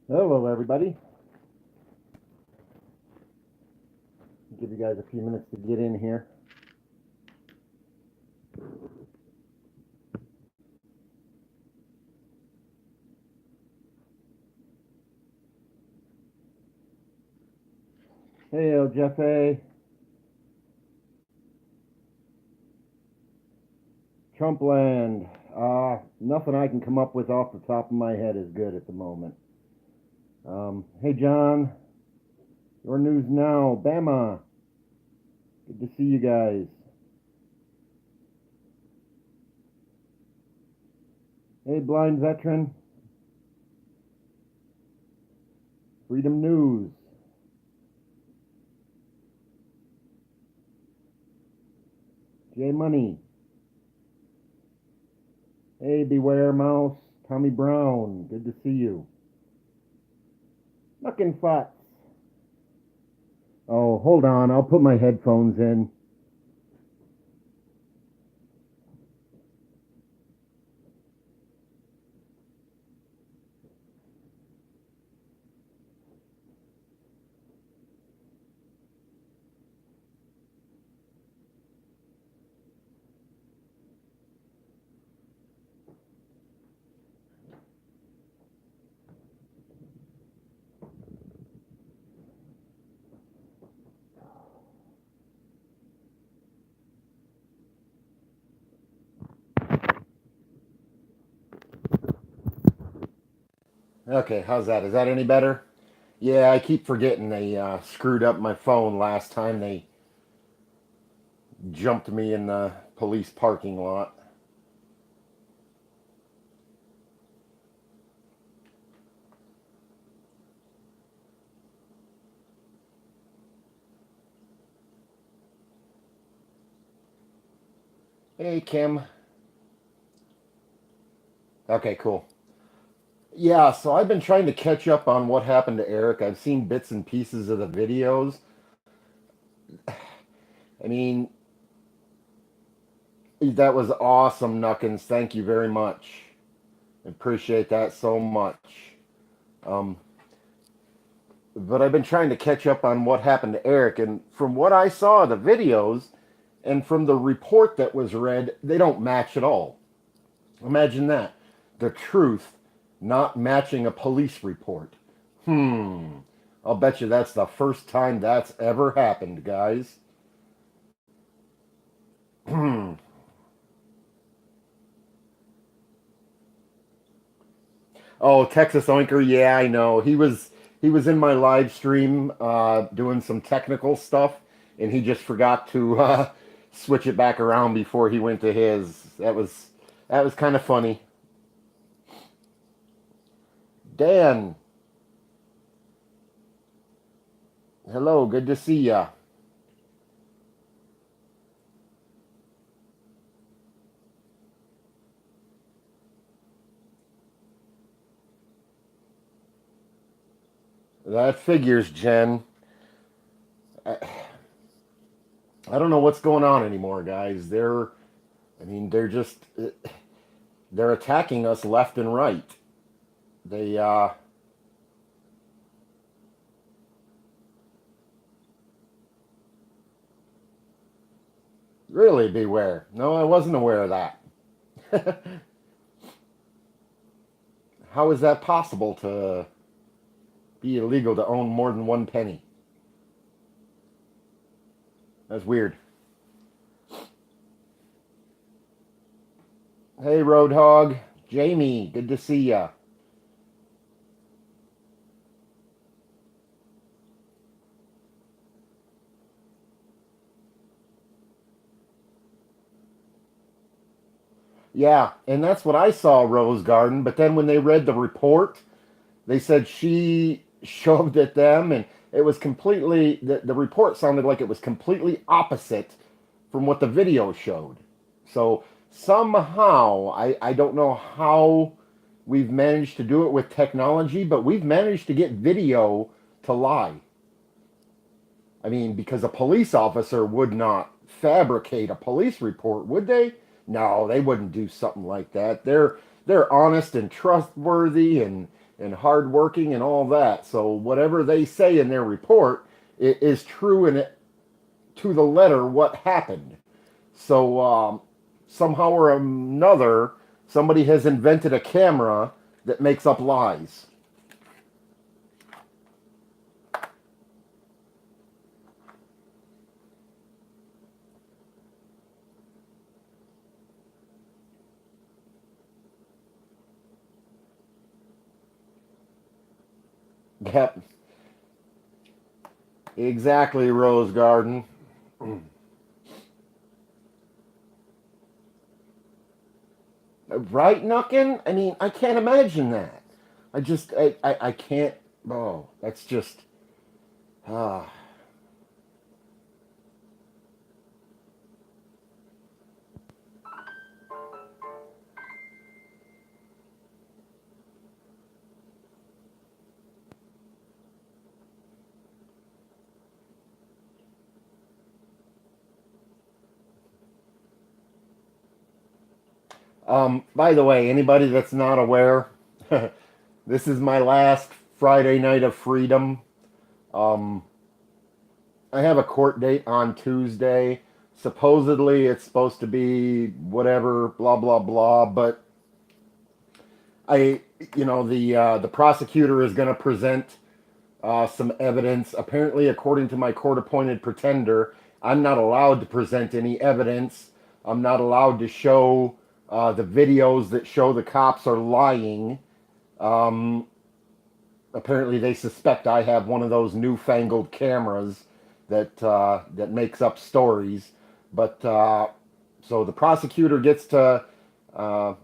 Hello, everybody. Give you guys a few minutes to get in here. Hey, Jeff A. Trumpland. Nothing I can come up with off the top of my head is good at the moment. Hey, John. Your news now. Bama. Good to see you guys. Hey, blind veteran. Freedom News. J Money. Hey, Beware Mouse. Tommy Brown. Good to see you. Muckin' Futz. Oh, hold on. I'll put my headphones in. Okay, how's that? Is that any better? Yeah, I keep forgetting they screwed up my phone last time they jumped me in the police parking lot. Hey, Kim. Okay, cool. Yeah, so I've been trying to catch up on what happened to Eric. I've seen bits and pieces of the videos. I mean, that was awesome, Nuckins. Thank you very much. Appreciate that so much. Um, but I've been trying to catch up on what happened to Eric, and from what I saw of the videos and from the report that was read, they don't match at all. Imagine that. The truth not matching a police report. Hmm. I'll bet you that's the first time that's ever happened, guys. Oh, Texas Oinker, yeah, I know. He was in my live stream doing some technical stuff, and he just forgot to switch it back around before he went to his. That was kind of funny. Dan, hello, good to see ya. That figures, Jen. I, I don't know what's going on anymore, guys. I mean, they're attacking us left and right. They, really beware. No, I wasn't aware of that. How is that possible to be illegal to own more than one penny? That's weird. Hey, Roadhog. Jamie, good to see ya. Yeah, and that's what I saw, Rose Garden. But then when they read the report, they said she shoved at them, and it was completely, the report sounded like it was completely opposite from what the video showed. So somehow, I don't know how we've managed to do it with technology, but we've managed to get video to lie. I mean, because a police officer would not fabricate a police report, would they? No, they wouldn't do something like that. They're honest and trustworthy, and and hardworking and all that. So whatever they say in their report is true and to the letter what happened. So somehow or another, somebody has invented a camera that makes up lies. Yep, exactly, Rose Garden. Right, Nuckin? I mean, I can't imagine that. I can't. Oh, that's just. Ah. By the way, anybody that's not aware, this is my last Friday night of freedom. Um, I have a court date on Tuesday. Supposedly, it's supposed to be whatever, blah blah blah. But I, the prosecutor is going to present some evidence. Apparently, according to my court-appointed pretender, I'm not allowed to present any evidence. I'm not allowed to show the videos that show the cops are lying. Um, Apparently, they suspect I have one of those newfangled cameras that makes up stories. But so the prosecutor gets to uh,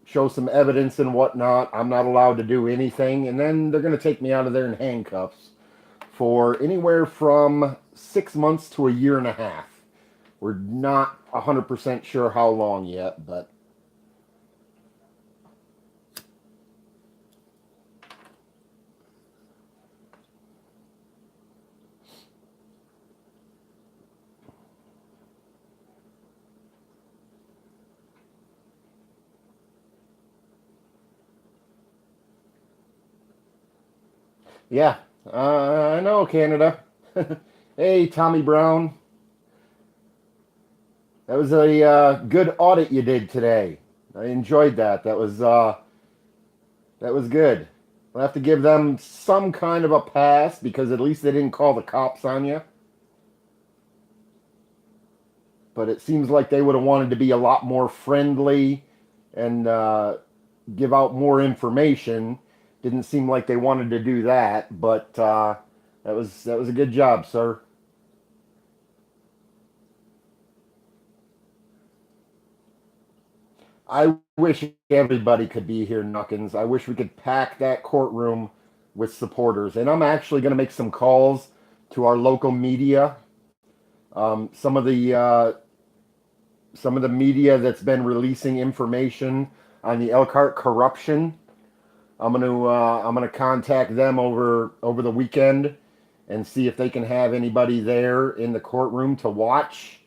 show some evidence and whatnot. I'm not allowed to do anything, and then they're going to take me out of there in handcuffs for anywhere from 6 months to a year and a half. We're not 100% sure how long yet, but yeah, I know, Canada. Hey, Tommy Brown. That was a good audit you did today. I enjoyed that. That was good. We'll have to give them some kind of a pass because at least they didn't call the cops on you. But it seems like they would have wanted to be a lot more friendly and give out more information. Didn't seem like they wanted to do that, but that was a good job, sir. I wish everybody could be here, Nuckins. I wish we could pack that courtroom with supporters. And I'm actually going to make some calls to our local media. Um, some of the uh, some of the media that's been releasing information on the Elkhart corruption. I'm gonna contact them over the weekend and see if they can have anybody there in the courtroom to watch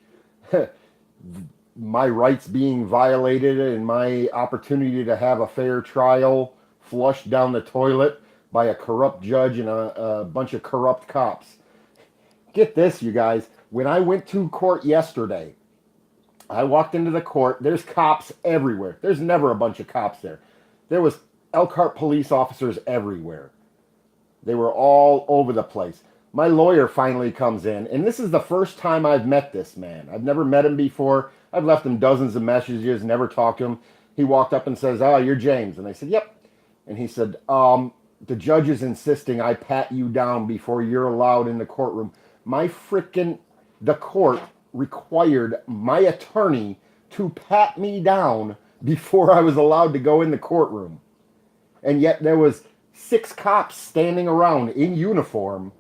my rights being violated and my opportunity to have a fair trial flushed down the toilet by a corrupt judge and a bunch of corrupt cops. Get this, you guys. When I went to court yesterday, I walked into the court. There's cops everywhere. There's never a bunch of cops there. There was Elkhart police officers everywhere. They were all over the place. My lawyer finally comes in, and this is the first time I've met this man. I've never met him before. I've left him dozens of messages, never talked to him. He walked up and says, "Oh, you're James." And I said, "Yep." And he said, "The judge is insisting I pat you down before you're allowed in the courtroom." My freaking, the court required my attorney to pat me down before I was allowed to go in the courtroom. And yet there was 6 cops standing around in uniform,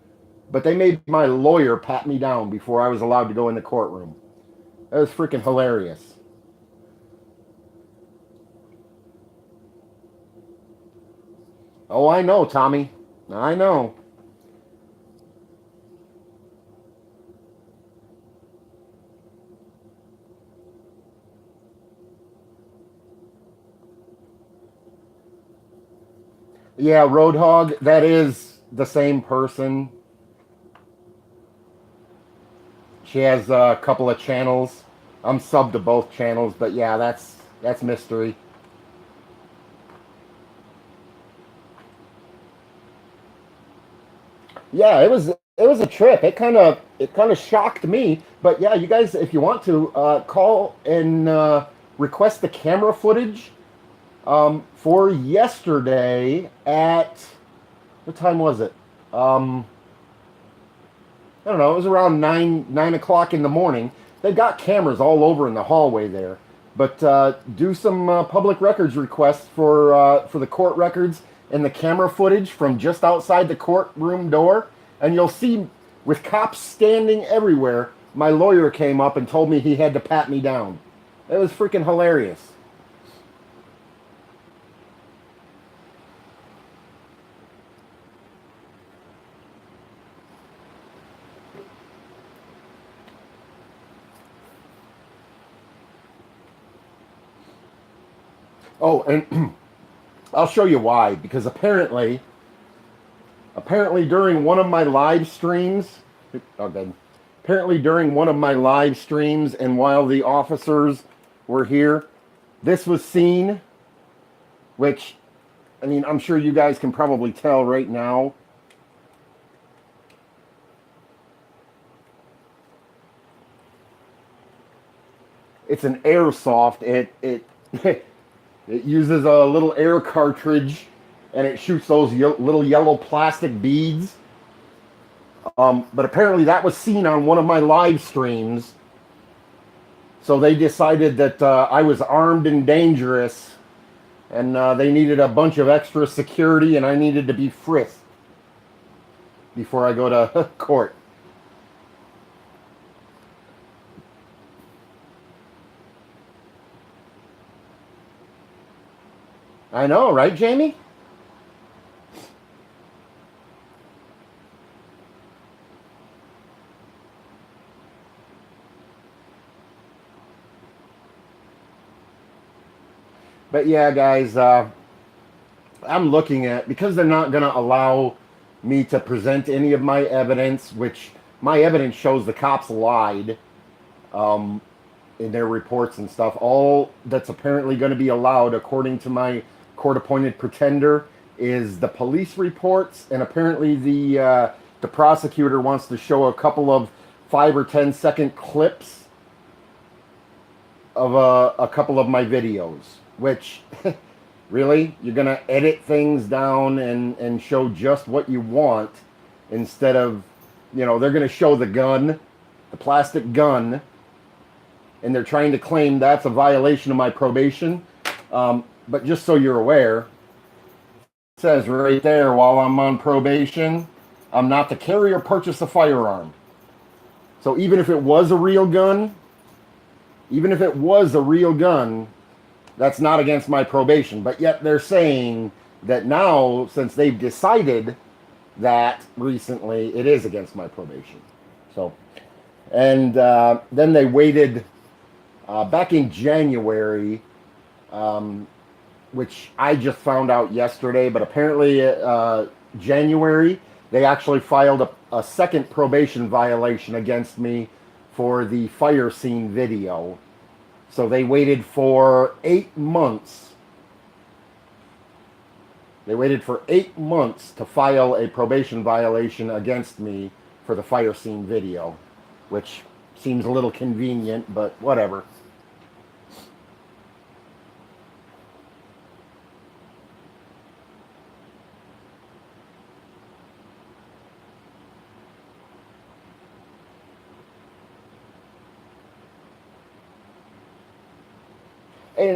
but they made my lawyer pat me down before I was allowed to go in the courtroom. That was freaking hilarious. Oh, I know, Tommy. I know. Yeah, Roadhog, that is the same person. She has a couple of channels. I'm subbed to both channels, but yeah, that's mystery. Yeah, it was a trip. It kind of shocked me. But yeah, you guys, if you want to call and request the camera footage for yesterday at what time was it? Um, I don't know. It was around 9 o'clock in the morning. They've got cameras all over in the hallway there. But do some public records requests for the court records and the camera footage from just outside the courtroom door, and you'll see with cops standing everywhere. My lawyer came up and told me he had to pat me down. It was freaking hilarious. Oh, and I'll show you why. Because apparently during one of my live streams, okay, apparently during one of my live streams, and while the officers were here, this was seen. Which, I mean, I'm sure you guys can probably tell right now. It's an airsoft. It it uses a little air cartridge, and it shoots those little yellow plastic beads. But apparently that was seen on one of my live streams. So they decided that I was armed and dangerous, and they needed a bunch of extra security, and I needed to be frisked before I go to court. I know, right, Jamie? But yeah, guys, I'm looking at, because they're not going to allow me to present any of my evidence, which my evidence shows the cops lied um, in their reports and stuff. All that's apparently going to be allowed, according to my court-appointed pretender, is the police reports, and apparently the prosecutor wants to show a couple of 5 or 10 second clips of a couple of my videos, which really, you're gonna edit things down and show just what you want instead of, they're gonna show the gun, the plastic gun, and they're trying to claim that's a violation of my probation. But just so you're aware, it says right there, while I'm on probation, I'm not to carry or purchase a firearm. So even if it was a real gun, even if it was a real gun, that's not against my probation. But yet they're saying that now, since they've decided that recently, it is against my probation. So, and then they waited back in January, which I just found out yesterday, but apparently January, they actually filed a second probation violation against me for the fire scene video. So they waited for 8 months. They waited for 8 months to file a probation violation against me for the fire scene video, which seems a little convenient, but whatever.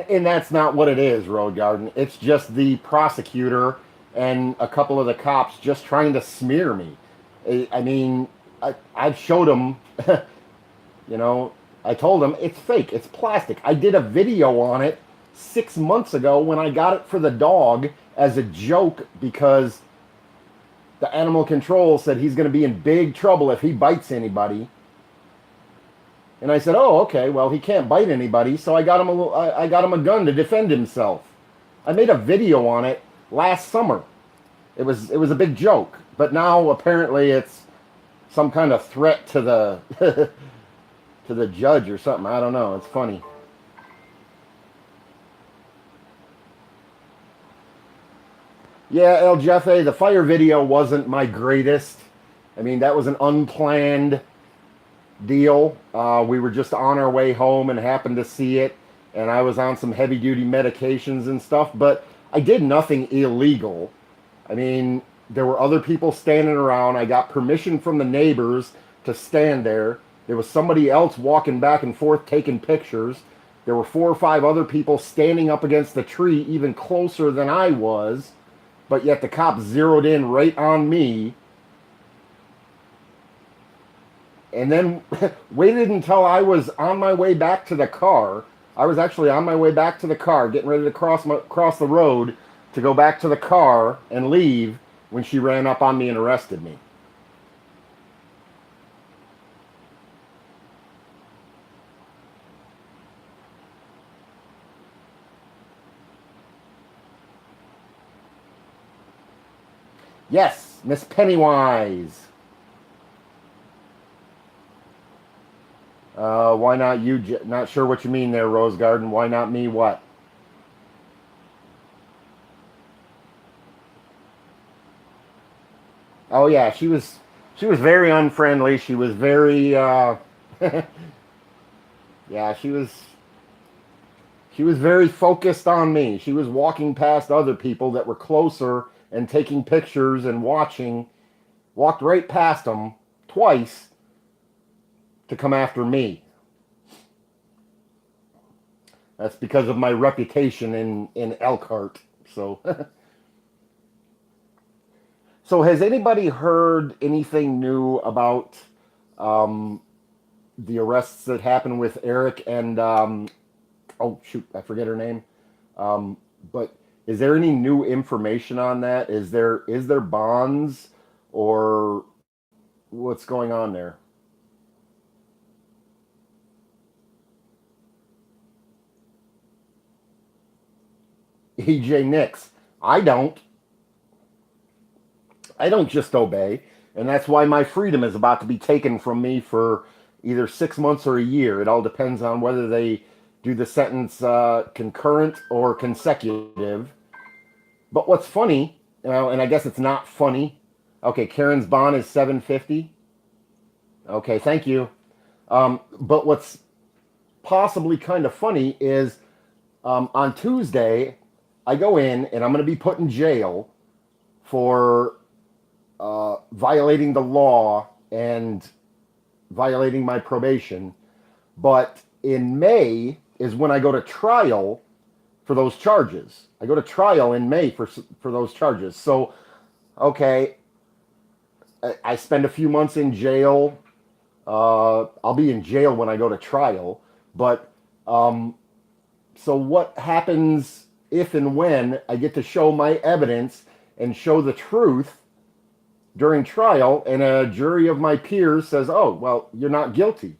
And that's not what it is, Road Garden. It's just the prosecutor and a couple of the cops just trying to smear me. I mean, I've showed them, you know, I told them it's fake, it's plastic. I did a video on it 6 months ago when I got it for the dog as a joke because the animal control said he's going to be in big trouble if he bites anybody. And I said, "Oh, okay. Well, he can't bite anybody, so I got him a gun to defend himself." I made a video on it last summer. it was a big joke. But now apparently it's some kind of threat to the to the judge or something. I don't know. It's funny. Yeah, El Jefe, the fire video wasn't my greatest. I mean, that was an unplanned deal. We were just on our way home and happened to see it, and I was on some heavy duty medications and stuff, but I did nothing illegal. I mean, there were other people standing around. I got permission from the neighbors to stand there. There was somebody else walking back and forth taking pictures. There were 4 or 5 other people standing up against the tree, even closer than I was, but yet the cops zeroed in right on me and then waited until I was on my way back to the car. I was actually on my way back to the car, getting ready to cross the road to go back to the car and leave when she ran up on me and arrested me. Yes, Miss Pennywise. Why not you? Not sure what you mean there, Rose Garden. Why not me? What? Oh yeah, she was very unfriendly. She was very yeah, she was very focused on me. She was walking past other people that were closer and taking pictures and watching. Walked right past them twice to come after me. That's because of my reputation in Elkhart. So, so has anybody heard anything new about um, the arrests that happened with Eric and oh shoot, I forget her name. Um, but is there any new information on that? Is there bonds or what's going on there? EJ Nix. I don't. I don't just obey, and that's why my freedom is about to be taken from me for either 6 months or a year. It all depends on whether they do the sentence concurrent or consecutive. But what's funny, and I guess it's not funny. Okay, Karen's bond is 750. Okay, thank you. But what's possibly kind of funny is on Tuesday, I go in and I'm going to be put in jail for violating the law and violating my probation. But in May is when I go to trial for those charges. I go to trial in May for those charges. So, okay, I spend a few months in jail. I'll be in jail when I go to trial. But so what happens if and when I get to show my evidence and show the truth during trial, and a jury of my peers says, "Oh, well, you're not guilty."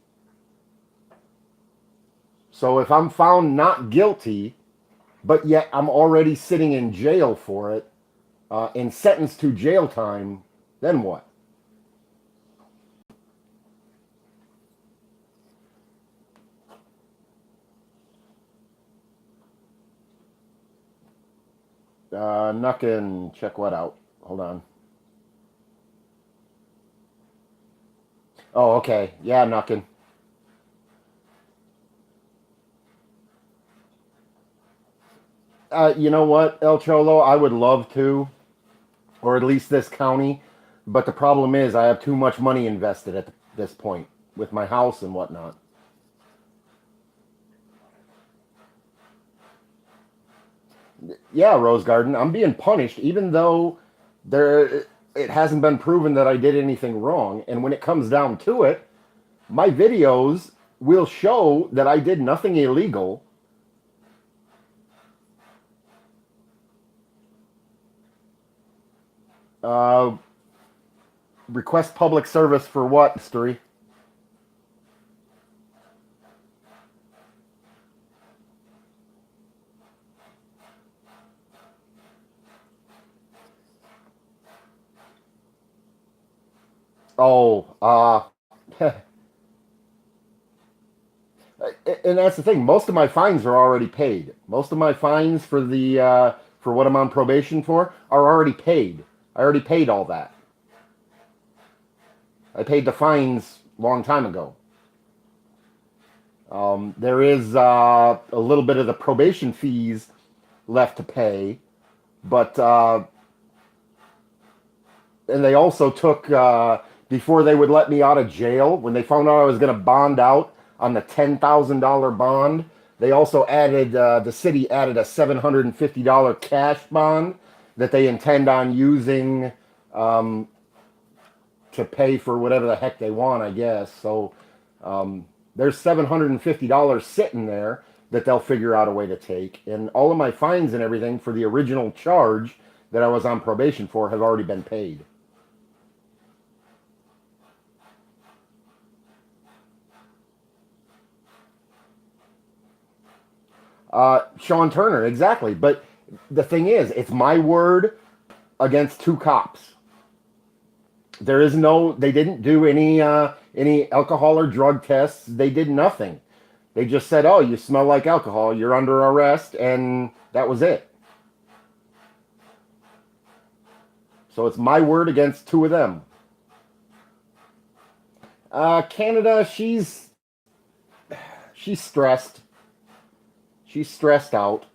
So if I'm found not guilty, but yet I'm already sitting in jail for it and sentenced to jail time, then what? Nuckin, check what out? Hold on. Oh, okay. Yeah, Nuckin. You know what, El Cholo? I would love to, or at least this county. But the problem is, I have too much money invested at this point with my house and whatnot. Yeah, Rose Garden, I'm being punished, even though there it hasn't been proven that I did anything wrong. And when it comes down to it, my videos will show that I did nothing illegal. Uh, Request public service for what, Story? Oh, and that's the thing. Most of my fines are already paid. Most of my fines for the for what I'm on probation for are already paid. I already paid all that. I paid the fines a long time ago. There is a little bit of the probation fees left to pay, but and they also took before they would let me out of jail when they found out I was going to bond out on the $10,000 bond. They also added the city added a $750 cash bond that they intend on using um, to pay for whatever the heck they want, I guess. So there's $750 sitting there that they'll figure out a way to take, and all of my fines and everything for the original charge that I was on probation for have already been paid. Sean Turner, exactly. But the thing is, it's my word against two cops. There is no. They didn't do any alcohol or drug tests. They did nothing. They just said, "Oh, you smell like alcohol. You're under arrest," and that was it. So it's my word against two of them. Canada, she's stressed. She's stressed out.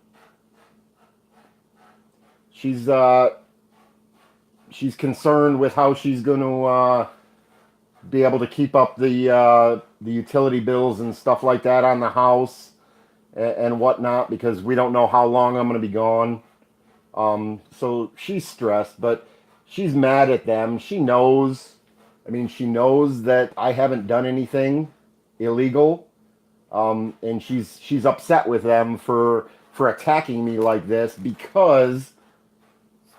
She's she's concerned with how she's going to be able to keep up the utility bills and stuff like that on the house and whatnot because we don't know how long I'm going to be gone. So she's stressed, but she's mad at them. She knows. I mean, she knows that I haven't done anything illegal, and she's upset with them for attacking me like this because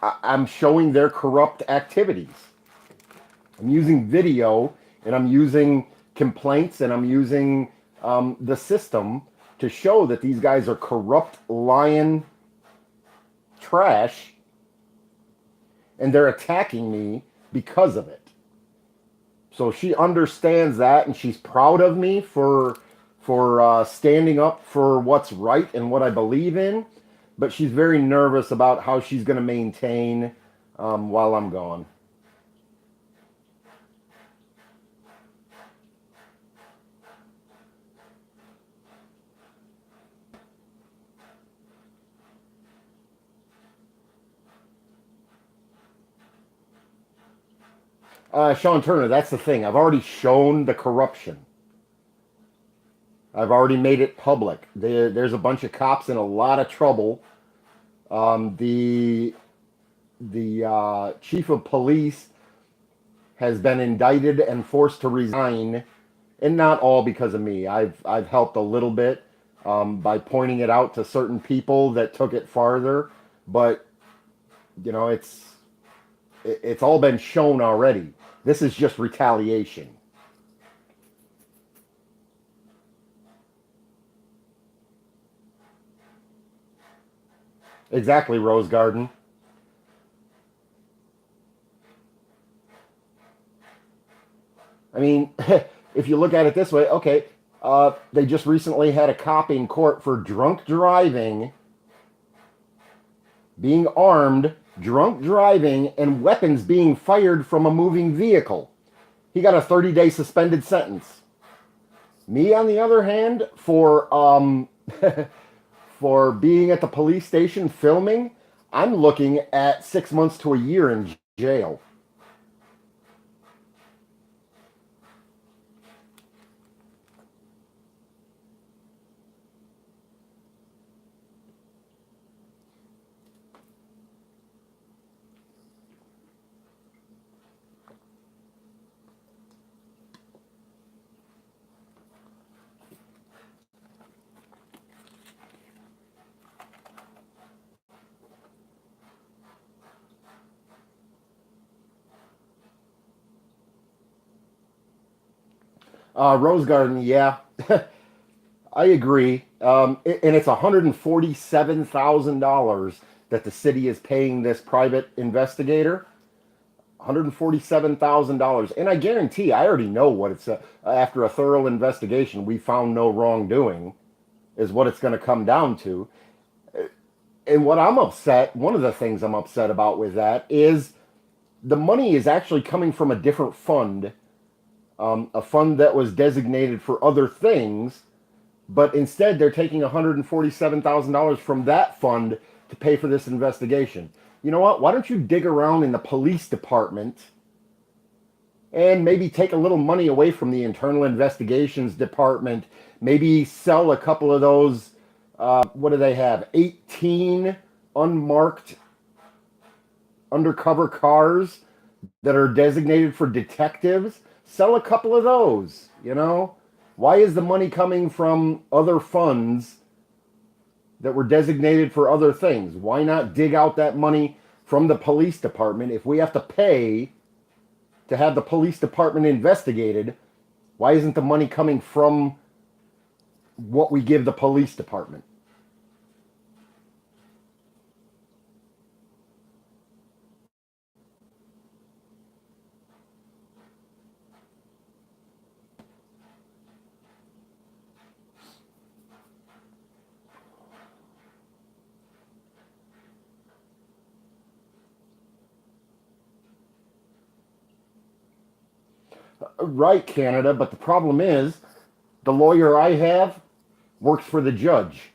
I'm showing their corrupt activities. I'm using video and I'm using complaints and I'm using the system to show that these guys are corrupt, lying trash, and they're attacking me because of it. So she understands that, and she's proud of me for standing up for what's right and what I believe in. But she's very nervous about how she's going to maintain while I'm gone. Sean Turner, that's the thing. I've already shown the corruption. I've already made it public. There's a bunch of cops in a lot of trouble. The chief of police has been indicted and forced to resign, and not all because of me. I've helped a little bit by pointing it out to certain people that took it farther, but you know it's all been shown already. This is just retaliation. Exactly, Rose Garden. I mean, if you look at it this way, okay, they just recently had a cop in court for drunk driving, being armed, drunk driving, and weapons being fired from a moving vehicle. He got a 30-day suspended sentence. Me, on the other hand, for being at the police station filming, I'm looking at 6 months to a year in jail. Rose Garden, yeah, I agree. And it's $147,000 that the city is paying this private investigator. $147,000. And I guarantee, I already know what it's, after a thorough investigation, we found no wrongdoing, is what it's going to come down to. And what I'm upset, one of the things I'm upset about with that is the money is actually coming from a different fund, a fund that was designated for other things, but instead they're taking $147,000 from that fund to pay for this investigation. You know what? Why don't you dig around in the police department and maybe take a little money away from the internal investigations department? Maybe sell a couple of those, what do they have? 18 unmarked undercover cars that are designated for detectives. Sell a couple of those, you know? Why is the money coming from other funds that were designated for other things? Why not dig out that money from the police department? If we have to pay to have the police department investigated, why isn't the money coming from what we give the police department? Right, Canada, but the problem is the lawyer I have works for the judge.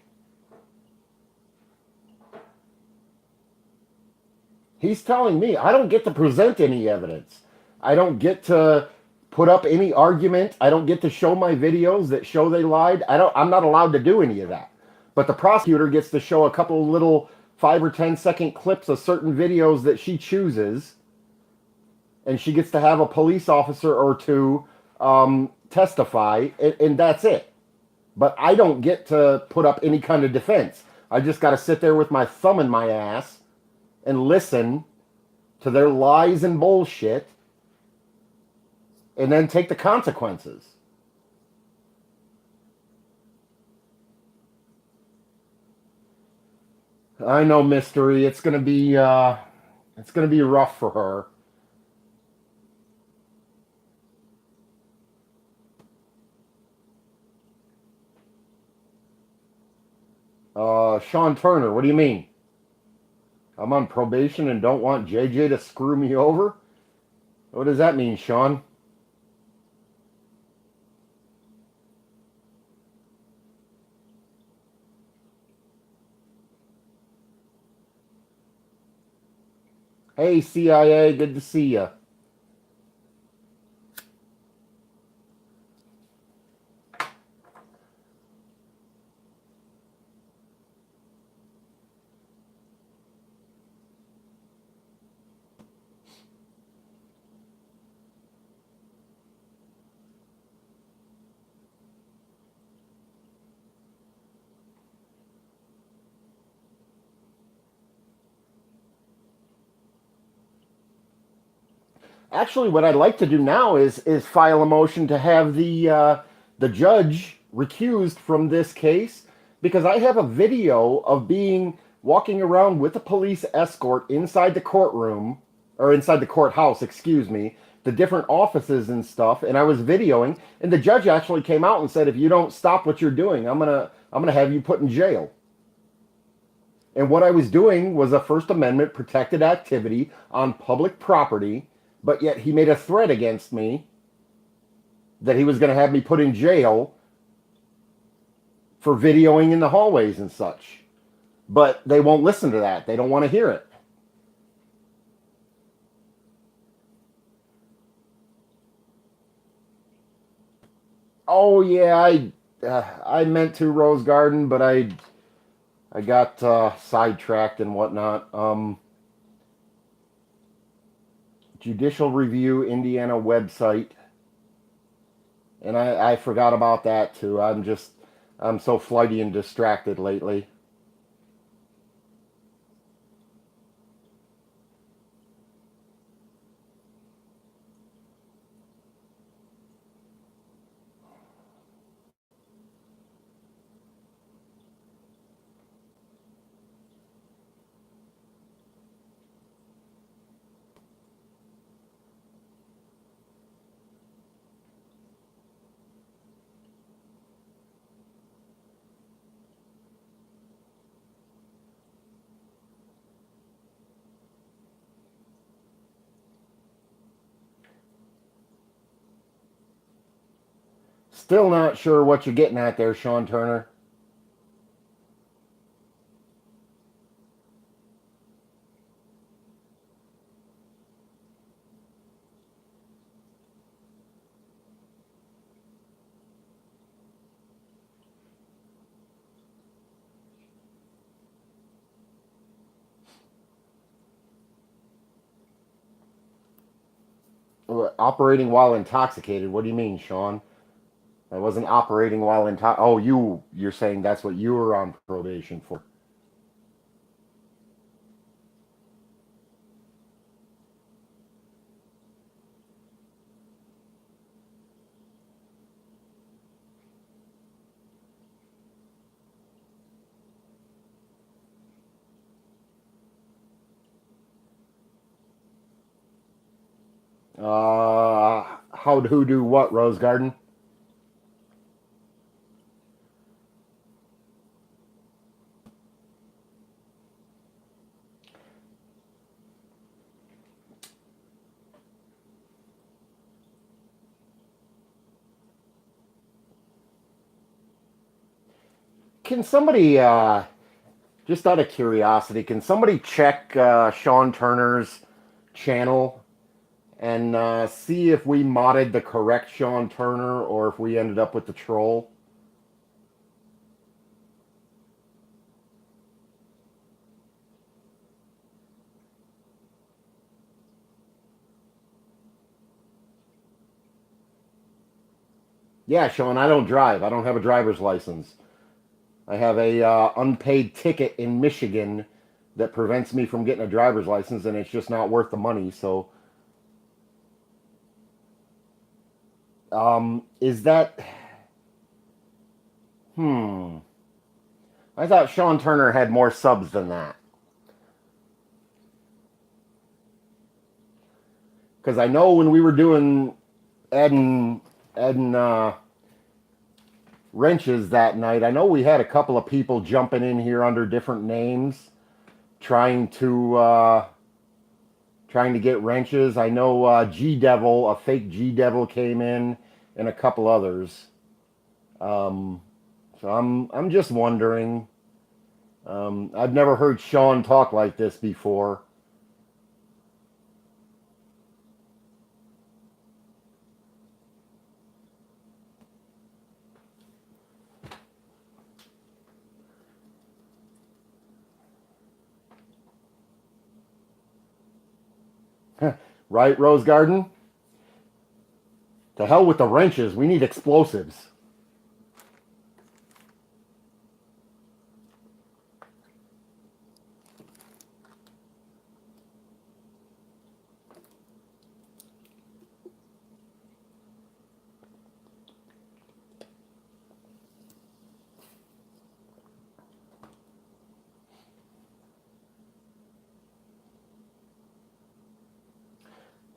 He's telling me I don't get to present any evidence. I don't get to put up any argument. I don't get to show my videos that show they lied. I'm not allowed to do any of that. But the prosecutor gets to show a couple little 5 or 10 second clips of certain videos that she chooses, and she gets to have a police officer or two testify, and that's it. But I don't get to put up any kind of defense. I just got to sit there with my thumb in my ass and listen to their lies and bullshit, and then take the consequences. I know, Mystery. It's gonna be rough for her. Sean Turner, what do you mean? I'm on probation and don't want JJ to screw me over? What does that mean, Sean? Hey, CIA, good to see ya. Actually, what I'd like to do now is file a motion to have the judge recused from this case, because I have a video of being walking around with a police escort inside the courtroom, or inside the courthouse, excuse me, the different offices and stuff, and I was videoing, and the judge actually came out and said, if you don't stop what you're doing, I'm gonna have you put in jail. And what I was doing was a First Amendment protected activity on public property, but yet he made a threat against me that he was going to have me put in jail for videoing in the hallways and such. But they won't listen to that. They don't want to hear it. Oh yeah, I meant to Rose Garden, but I got sidetracked and whatnot. Judicial Review Indiana website, and I forgot about that too. I'm so flighty and distracted lately. Still not sure what you're getting at there, Sean Turner. Operating while intoxicated. What do you mean, Sean? I wasn't operating while intoxicated. Oh, you're saying that's what you were on probation for. How who do what, Rose Garden? Can somebody, just out of curiosity, can somebody check Sean Turner's channel and see if we modded the correct Sean Turner or if we ended up with the troll? Yeah, Sean, I don't drive. I don't have a driver's license. I have a unpaid ticket in Michigan that prevents me from getting a driver's license, and it's just not worth the money. So, is that? Hmm. I thought Sean Turner had more subs than that. Because I know when we were doing adding wrenches that night, I know we had a couple of people jumping in here under different names, trying to trying to get wrenches. I know G Devil, a fake G Devil, came in, and a couple others. Um, so I'm just wondering. I've never heard Sean talk like this before. Right, Rose Garden? To hell with the wrenches. We need explosives.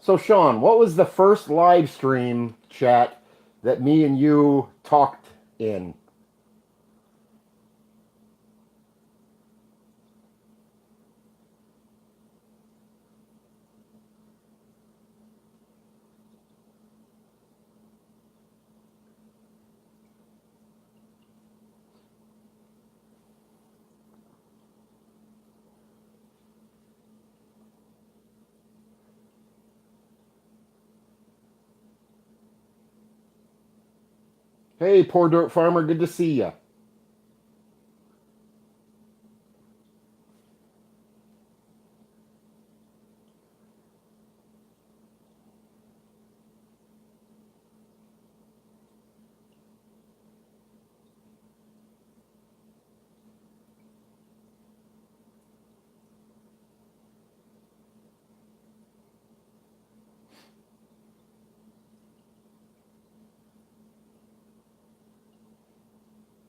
So, Sean, what was the first live stream chat that me and you talked in? Hey, Poor Dirt Farmer, good to see you.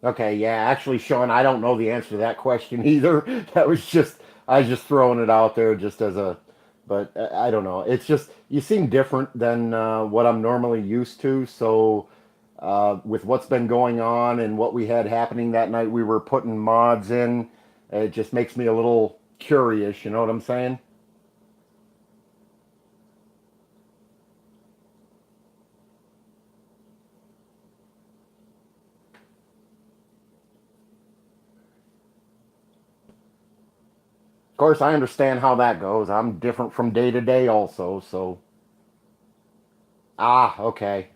Okay, yeah, actually, Sean, I don't know the answer to that question either. That was just, I was just throwing it out there just as a, but I don't know. It's just, you seem different than what I'm normally used to. So, with what's been going on and what we had happening that night, we were putting mods in. It just makes me a little curious, you know what I'm saying? course, I understand how that goes. I'm different from day to day, also. So, okay.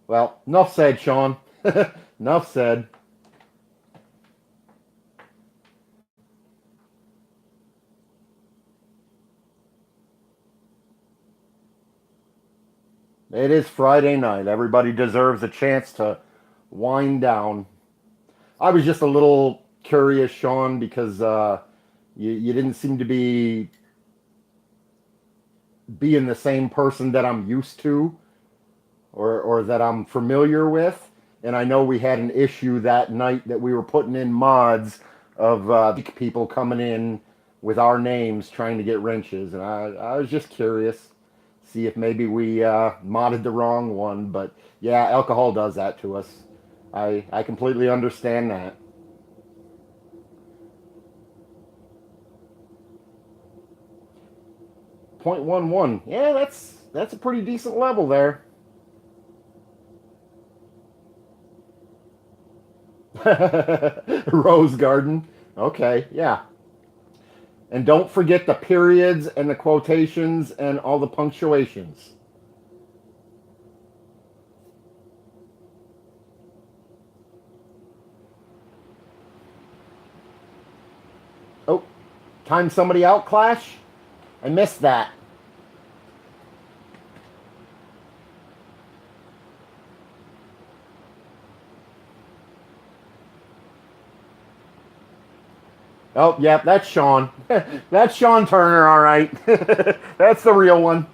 Well, enough said, Sean. Enough said. It is Friday night. Everybody deserves a chance to wind down. I was just a little curious, Sean, because you didn't seem to be being the same person that I'm used to, or that I'm familiar with. And I know we had an issue that night that we were putting in mods of people coming in with our names trying to get wrenches. And I was just curious, see if maybe we modded the wrong one. But yeah, alcohol does that to us. I completely understand that. 0.11. Yeah, that's a pretty decent level there. Rose garden. Okay, yeah. And don't forget the periods and the quotations and all the punctuations. Oh, time somebody out, Clash? I missed that. Oh, yeah, that's Sean. That's Sean Turner, all right. That's the real one.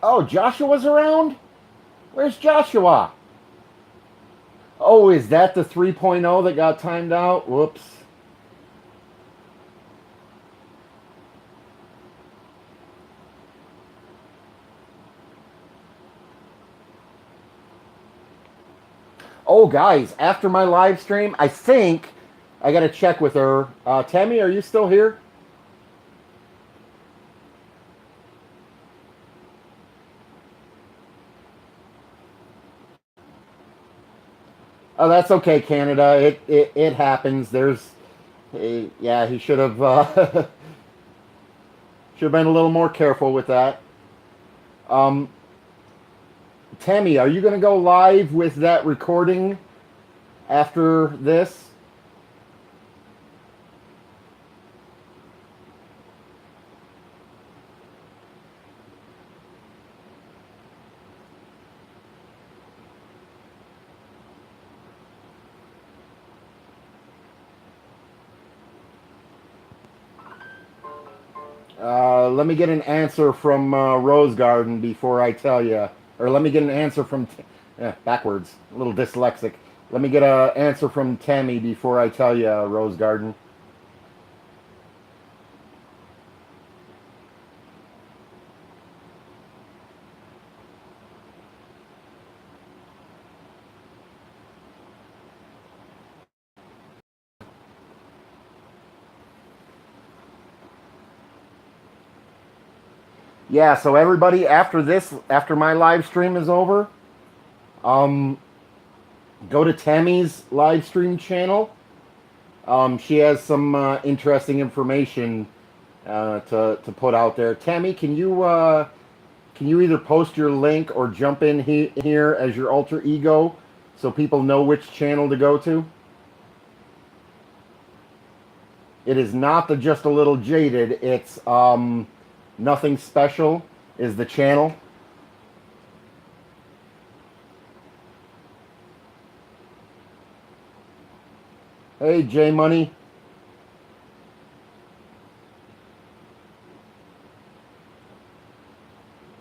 Oh, Joshua's around? Where's Joshua? Oh, is that the 3.0 that got timed out? Whoops. Oh, guys, after my live stream, I think I got to check with her. Tammy, are you still here? Oh, that's okay, Canada. It happens. Yeah, he should have should have been a little more careful with that. Um, Tammy, are you going to go live with that recording after this? Let me get an answer from Rose Garden before I tell you. Or let me get an answer from. Backwards. A little dyslexic. Let me get an answer from Tammy before I tell you, Rose Garden. Yeah, so everybody, after this, after my live stream is over, um, go to Tammy's live stream channel. She has some interesting information to put out there. Tammy, can you either post your link or jump in here as your alter ego so people know which channel to go to? It is not the Just a Little Jaded. It's Nothing Special is the channel. Hey, J Money.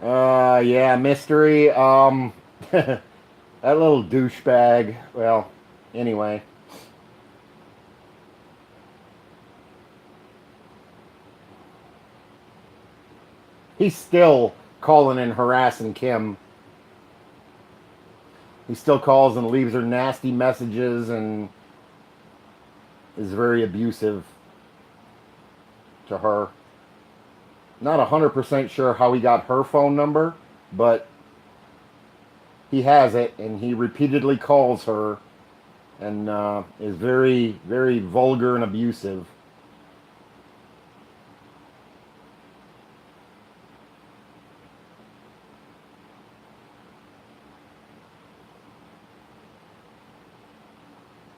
Yeah, mystery. That little douchebag. Well, anyway. He's still calling and harassing Kim. He still calls and leaves her nasty messages and is very abusive to her. Not 100% sure how he got her phone number, but he has it, and he repeatedly calls her and is very, very vulgar and abusive.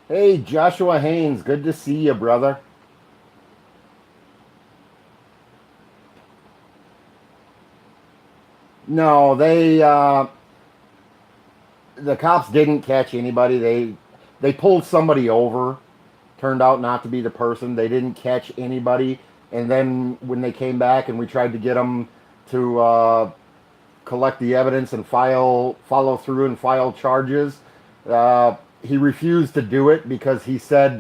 Hey, Joshua Haynes, good to see you, brother. No, the cops didn't catch anybody. They pulled somebody over. Turned out not to be the person. They didn't catch anybody. And then when they came back and we tried to get them to collect the evidence and follow through and file charges, he refused to do it because he said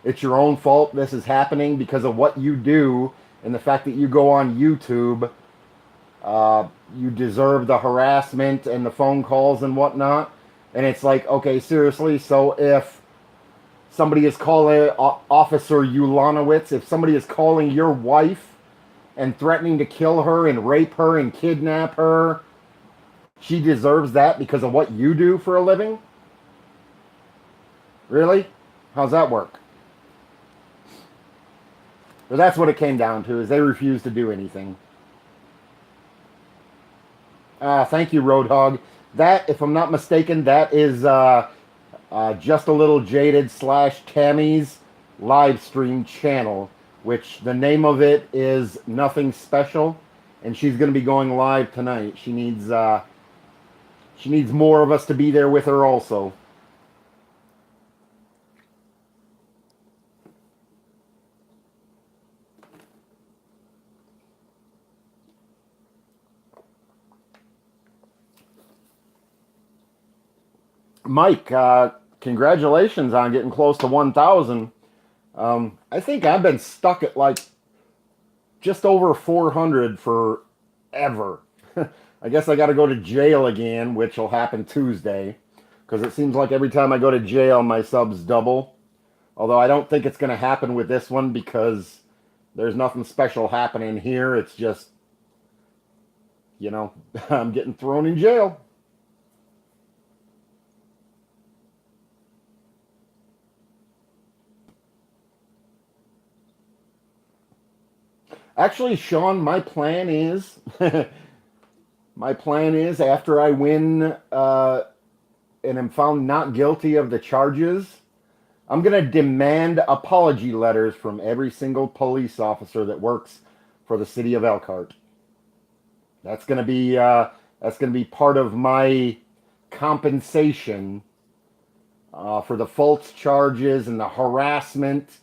it's your own fault. This is happening because of what you do and the fact that you go on YouTube. You deserve the harassment and the phone calls and whatnot. And it's like, okay, seriously. So if somebody is calling Officer Ulanowitz, if somebody is calling your wife and threatening to kill her and rape her and kidnap her, she deserves that because of what you do for a living? Really? How's that work? But that's what it came down to, is they refused to do anything. Thank you, Roadhog. That, if I'm not mistaken, that is Just a Little Jaded / Tammy's live stream channel, which the name of it is Nothing Special, and she's going to be going live tonight. She needs more of us to be there with her also. Mike, congratulations on getting close to 1,000. I think I've been stuck at like just over 400 forever. I guess I got to go to jail again, which will happen Tuesday, because it seems like every time I go to jail, my subs double. Although I don't think it's going to happen with this one because there's nothing special happening here. It's just, I'm getting thrown in jail. Actually, Sean, my plan is after I win and am found not guilty of the charges, I'm going to demand apology letters from every single police officer that works for the city of Elkhart. That's going to be part of my compensation for the false charges and the harassment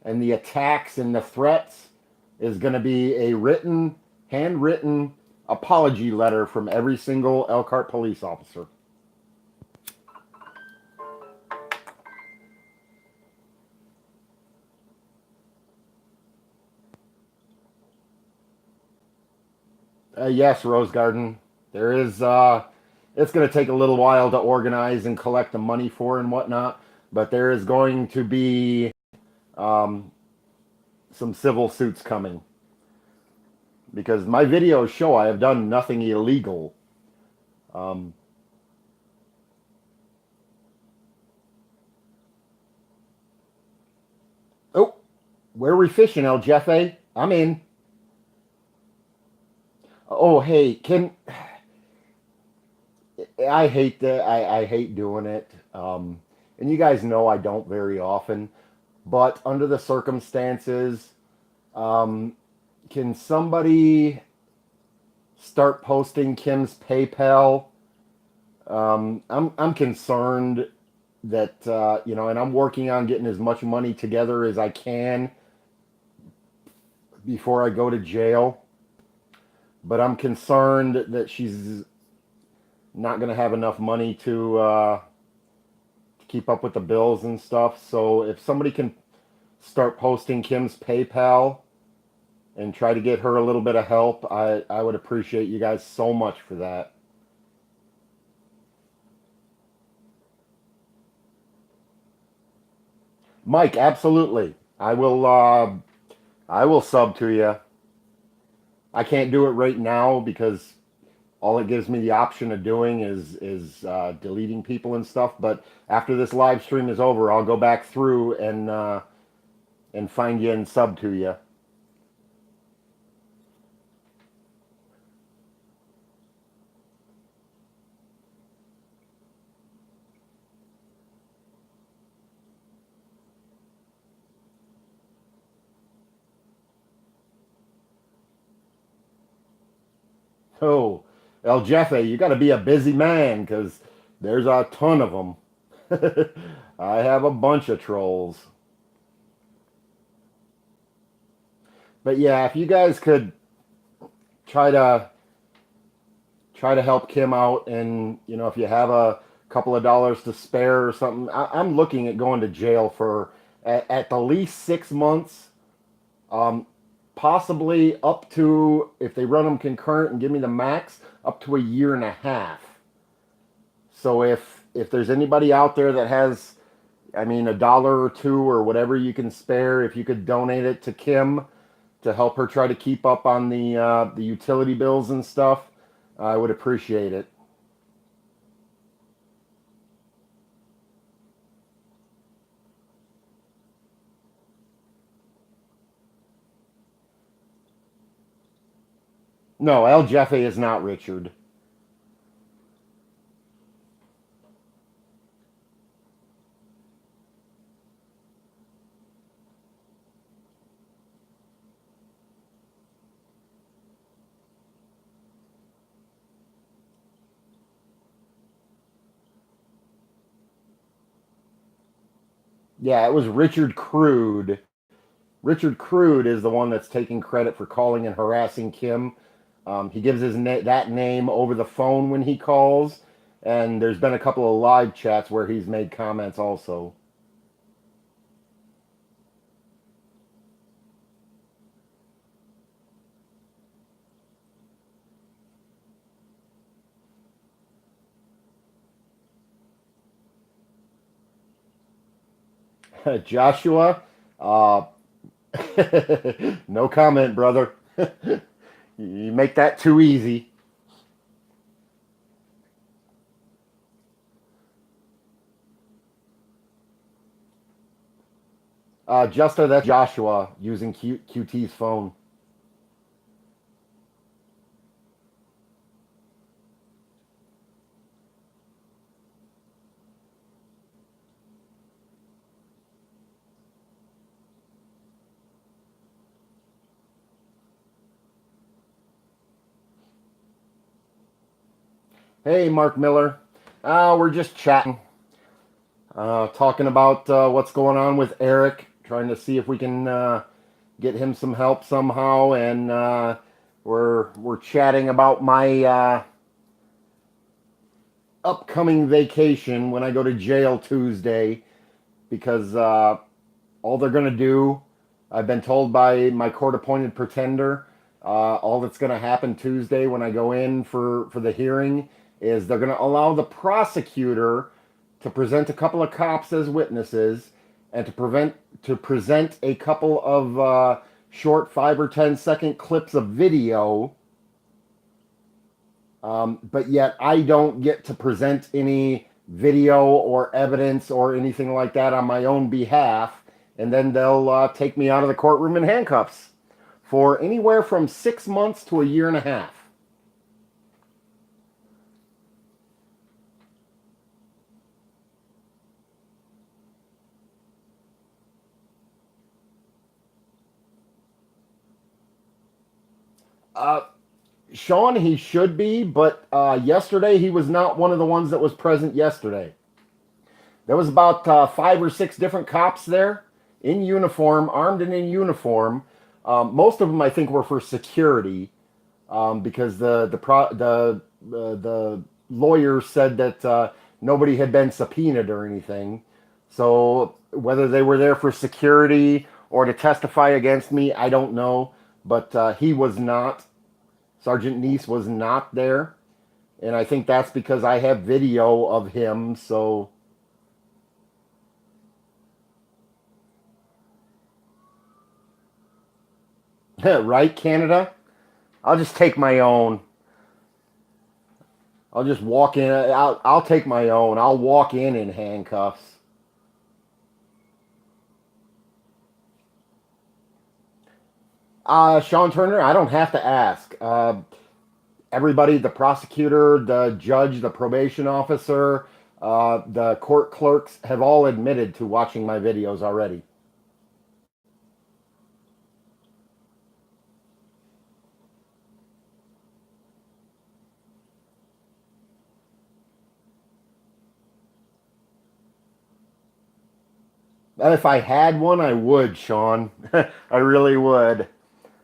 and the attacks and the threats is going to be a handwritten apology letter from every single Elkhart police officer. Yes, Rose Garden. There is. It's going to take a little while to organize and collect the money for and whatnot, but there is going to be um, some civil suits coming because my videos show I have done nothing illegal. Um, oh, where are we fishing, El Jefe? I'm in. Oh, hey, can I hate that? I hate doing it. And you guys know I don't very often, but under the circumstances, um, can somebody start posting Kim's PayPal? I'm concerned that and I'm working on getting as much money together as I can before I go to jail. But I'm concerned that she's not going to have enough money to keep up with the bills and stuff. So if somebody can start posting Kim's PayPal, and try to get her a little bit of help. I would appreciate you guys so much for that. Mike, absolutely. I will sub to you. I can't do it right now because all it gives me the option of doing is deleting people and stuff. But after this live stream is over, I'll go back through and find you and sub to you. Oh, El Jefe, you got to be a busy man because there's a ton of them. I have a bunch of trolls. But yeah, if you guys could try to help Kim out, and if you have a couple of dollars to spare or something, I'm looking at going to jail for at the least 6 months, um, possibly up to, if they run them concurrent and give me the max, up to a year and a half. So if there's anybody out there that has, I mean, a dollar or two or whatever you can spare, if you could donate it to Kim to help her try to keep up on the utility bills and stuff, I would appreciate it. No, El Jefe is not Richard. Yeah, it was Richard Crude. Richard Crude is the one that's taking credit for calling and harassing Kim. He gives that name over the phone when he calls, and there's been a couple of live chats where he's made comments also. Joshua, uh, no comment, brother. You make that too easy. Justa, that's Joshua using QT's phone. Hey, Mark Miller. We're just chatting, talking about what's going on with Eric, trying to see if we can get him some help somehow, and we're chatting about my upcoming vacation when I go to jail Tuesday, because all they're going to do, I've been told by my court appointed pretender, all that's going to happen Tuesday when I go in for the hearing is they're going to allow the prosecutor to present a couple of cops as witnesses and to present a couple of short 5 or 10 second clips of video. But yet I don't get to present any video or evidence or anything like that on my own behalf. And then they'll take me out of the courtroom in handcuffs for anywhere from 6 months to a year and a half. Uh, Sean, he should be, but yesterday he was not one of the ones that was present yesterday. There was about 5 or 6 different cops there in uniform, armed and in uniform. Most of them, I think, were for security, because the lawyer said that nobody had been subpoenaed or anything. So whether they were there for security or to testify against me, I don't know. but he was not. Sergeant Neese was not there. And I think that's because I have video of him, so. Right, Canada? I'll just take my own. I'll just walk in. I'll take my own. I'll walk in handcuffs. Sean Turner, I don't have to ask. Everybody, the prosecutor, the judge, the probation officer, the court clerks have all admitted to watching my videos already. If I had one, I would, Sean. I really would.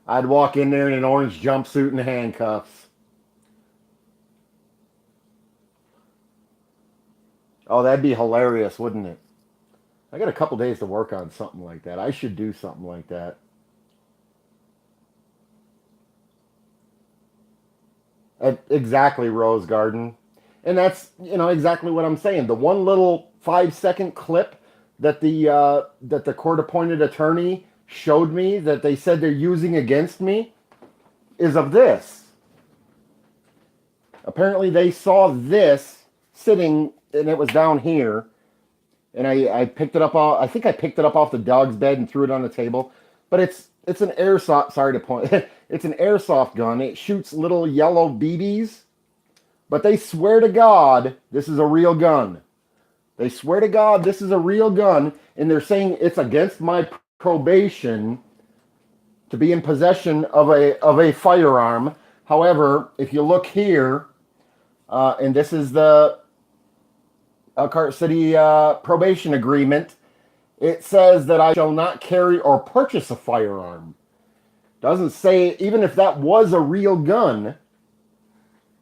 I'd walk in there in an orange jumpsuit and handcuffs. Oh, that'd be hilarious, wouldn't it? I got a couple days to work on something like that. I should do something like that. Exactly, Rose Garden. And that's, exactly what I'm saying. The one little 5-second clip that the court appointed attorney showed me that they said they're using against me is of this. Apparently they saw this sitting, and it was down here, and I picked it up off, I think I picked it up off the dog's bed and threw it on the table. But it's an airsoft, sorry to point, it's an airsoft gun. It shoots little yellow BBs, but they swear to God this is a real gun. They swear to God this is a real gun, and they're saying it's against my probation to be in possession of a firearm. However, if you look here, and this is the Elkhart City probation agreement, it says that I shall not carry or purchase a firearm. Doesn't say, even if that was a real gun,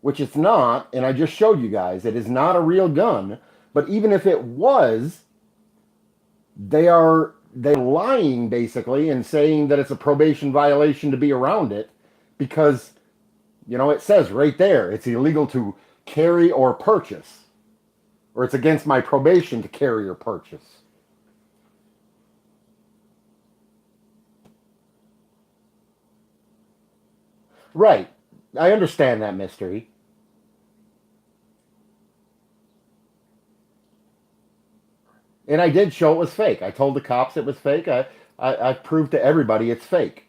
which it's not, and I just showed you guys, it is not a real gun. But even if it was, they're lying basically and saying that it's a probation violation to be around it because, it says right there, it's illegal to carry or purchase, or it's against my probation to carry or purchase. Right. I understand that mystery. And I did show it was fake. I told the cops it was fake. I proved to everybody it's fake.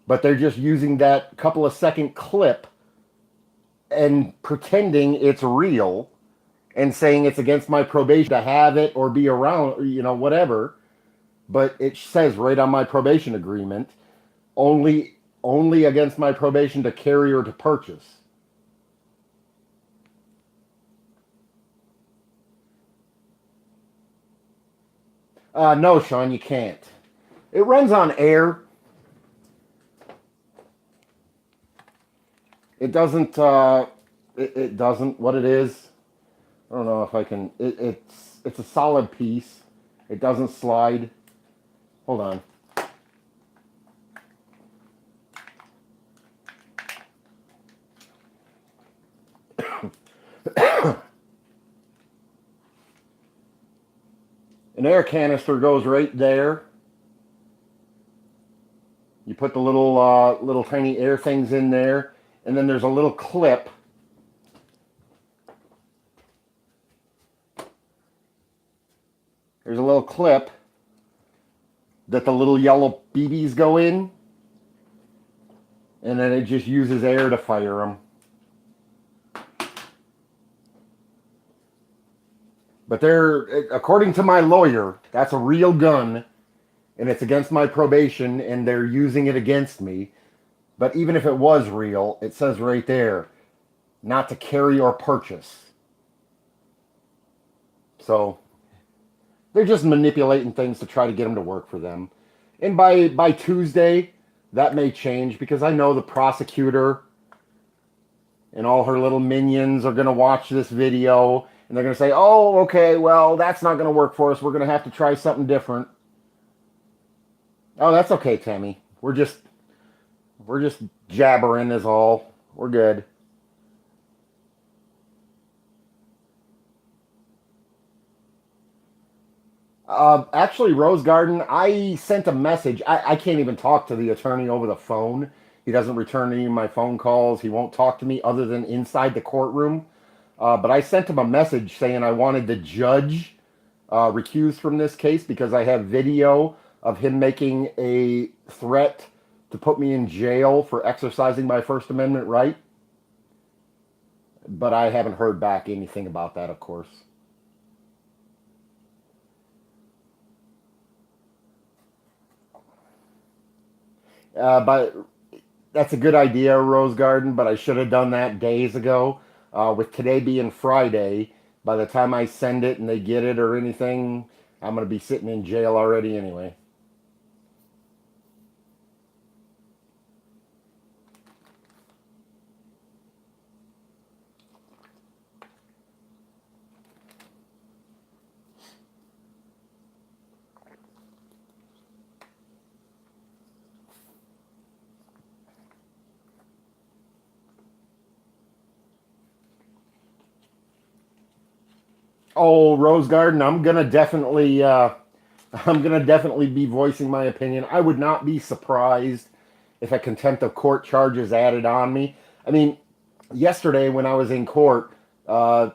But they're just using that couple of second clip and pretending it's real and saying it's against my probation to have it or be around, whatever. But it says right on my probation agreement, only against my probation to carry or to purchase. No, Sean, you can't. It runs on air. It doesn't. It doesn't. What it is, I don't know if I can. It's a solid piece. It doesn't slide. Hold on. An air canister goes right there. You put the little tiny air things in there, and then there's a little clip. There's a little clip that the little yellow BBs go in, and then it just uses air to fire them. But according to my lawyer, that's a real gun, and it's against my probation, and they're using it against me. But even if it was real, it says right there, not to carry or purchase. So they're just manipulating things to try to get them to work for them. And by Tuesday, that may change because I know the prosecutor and all her little minions are going to watch this video and they're going to say, oh, okay, well, that's not going to work for us. We're going to have to try something different. Oh, that's okay, Tammy. We're just jabbering is all. We're good. Actually, Rose Garden, I sent a message. I can't even talk to the attorney over the phone. He doesn't return any of my phone calls. He won't talk to me other than inside the courtroom. But I sent him a message saying I wanted the judge recused from this case because I have video of him making a threat to put me in jail for exercising my First Amendment right. But I haven't heard back anything about that, of course. But that's a good idea, Rose Garden, but I should have done that days ago. With today being Friday, by the time I send it and they get it or anything, I'm going to be sitting in jail already anyway. Oh, Rose Garden, I'm gonna definitely be voicing my opinion. I would not be surprised if a contempt of court charge is added on me. I mean, yesterday when I was in court, uh,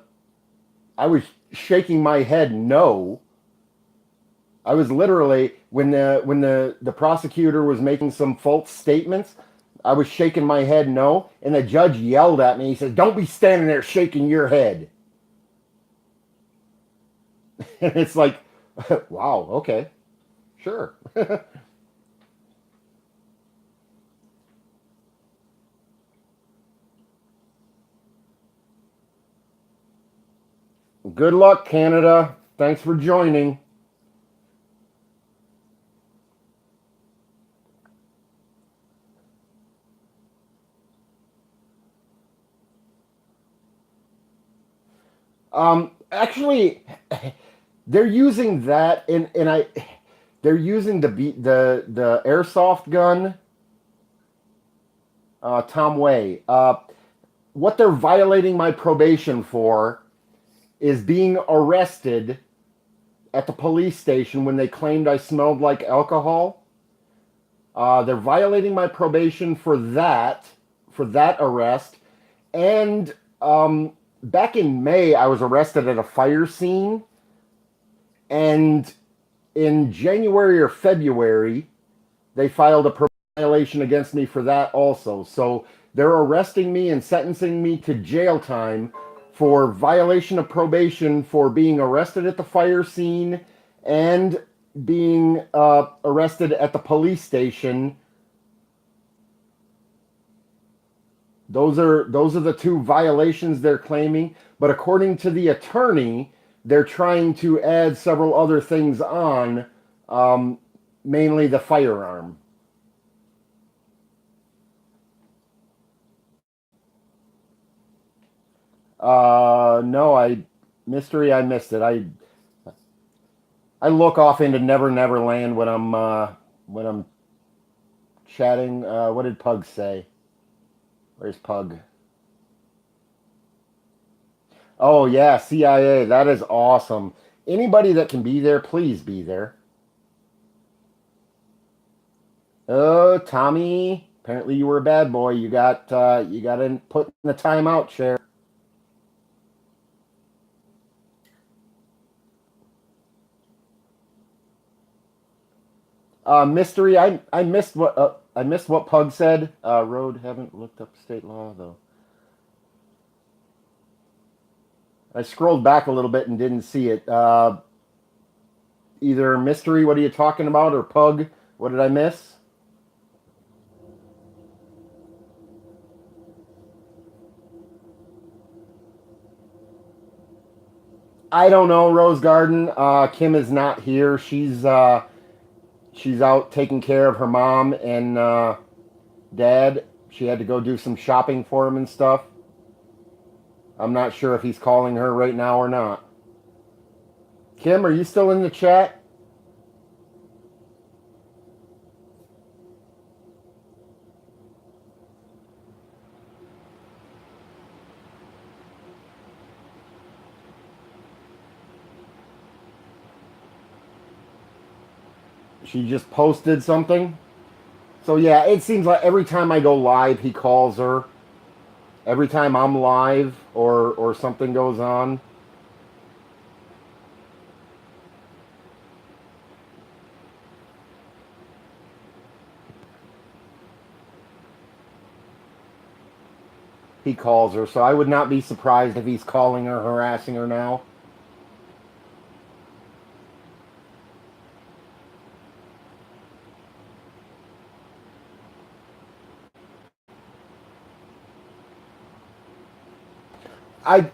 I was shaking my head no. I was literally when the prosecutor was making some false statements, I was shaking my head no, and the judge yelled at me. He said, "Don't be standing there shaking your head." And it's like, wow, okay, sure. Good luck, Canada. Thanks for joining. Actually, they're using that, and they're using the airsoft gun, Tom Way. What they're violating my probation for is being arrested at the police station when they claimed I smelled like alcohol. They're violating my probation for that arrest. And back in May, I was arrested at a fire scene. And in January or February, they filed a probation violation against me for that also. So they're arresting me and sentencing me to jail time for violation of probation for being arrested at the fire scene and being arrested at the police station. Those are the two violations they're claiming. But according to the attorney, they're trying to add several other things on, um, mainly the firearm. No, I missed it. I look off into Never Never Land when I'm chatting. What did Pug say? Where's Pug? Oh yeah, CIA. That is awesome. Anybody that can be there, please be there. Oh, Tommy. Apparently you were a bad boy. You got put in the timeout chair. Mystery. I missed what Pug said. Road haven't looked up state law though. I scrolled back a little bit and didn't see it. Either Mystery, what are you talking about, or Pug, what did I miss? I don't know, Rose Garden. Kim is not here. She's out taking care of her mom and dad. She had to go do some shopping for him and stuff. I'm not sure if he's calling her right now or not. Kim, are you still in the chat? She just posted something. So yeah, it seems like every time I go live, he calls her. Every time I'm live or something goes on. He calls her, so I would not be surprised if he's calling her, harassing her now.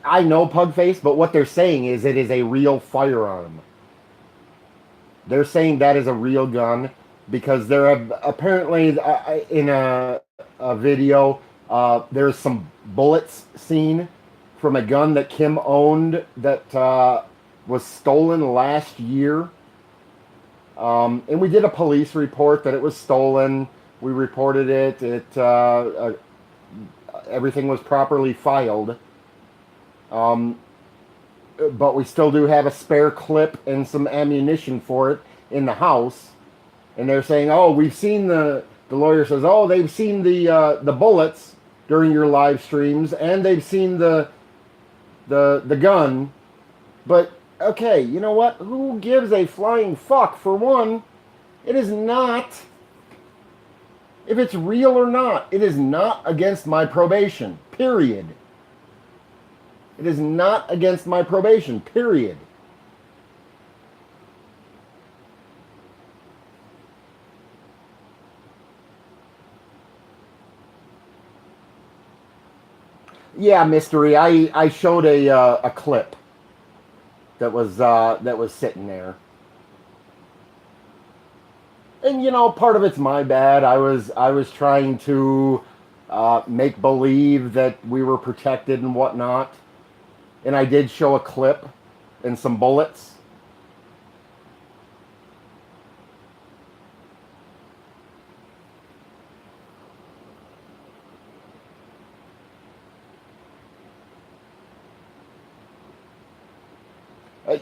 I know Pugface, but what they're saying is it is a real firearm. They're saying that is a real gun because there have apparently in a video there's some bullets seen from a gun that Kim owned that was stolen last year. And we did a police report that it was stolen. We reported it. Everything was properly filed. Um, but we still do have a spare clip and some ammunition for it in the house. And they're saying, "Oh, we've seen the lawyer says, oh, they've seen the bullets during your live streams, and they've seen the gun." But okay, you know what? Who gives a flying fuck? For one, it is not. If it's real or not, it is not against my probation. Period. It is not against my probation. Period. Yeah, mystery. I showed a clip that was sitting there, and you know, part of it's my bad. I was trying to make believe that we were protected and whatnot, and I did show a clip and some bullets.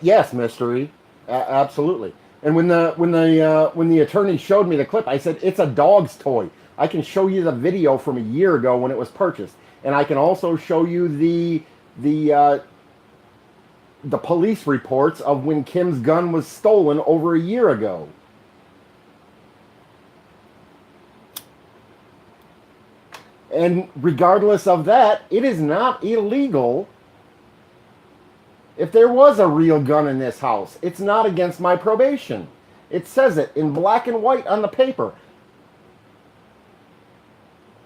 Yes, mystery, absolutely. And when the attorney showed me the clip, I said it's a dog's toy. I can show you the video from a year ago when it was purchased, and I can also show you the police reports of when Kim's gun was stolen over a year ago. And regardless of that, it is not illegal. If there was a real gun in this house, it's not against my probation. It says it in black and white on the paper.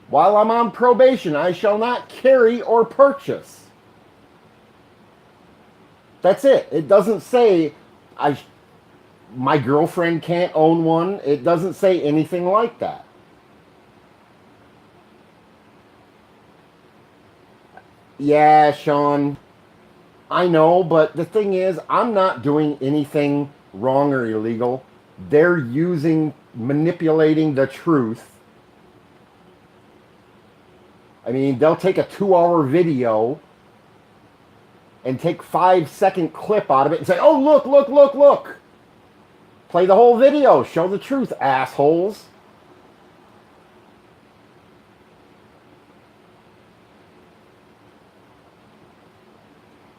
While I'm on probation, I shall not carry or purchase. That's it. It doesn't say my girlfriend can't own one. It doesn't say anything like that. Yeah, Sean, I know, but the thing is, I'm not doing anything wrong or illegal. They're manipulating the truth. I mean, they'll take a 2 hour video and take 5 second clip out of it and say, oh, look, look, look, look. Play the whole video. Show the truth, assholes.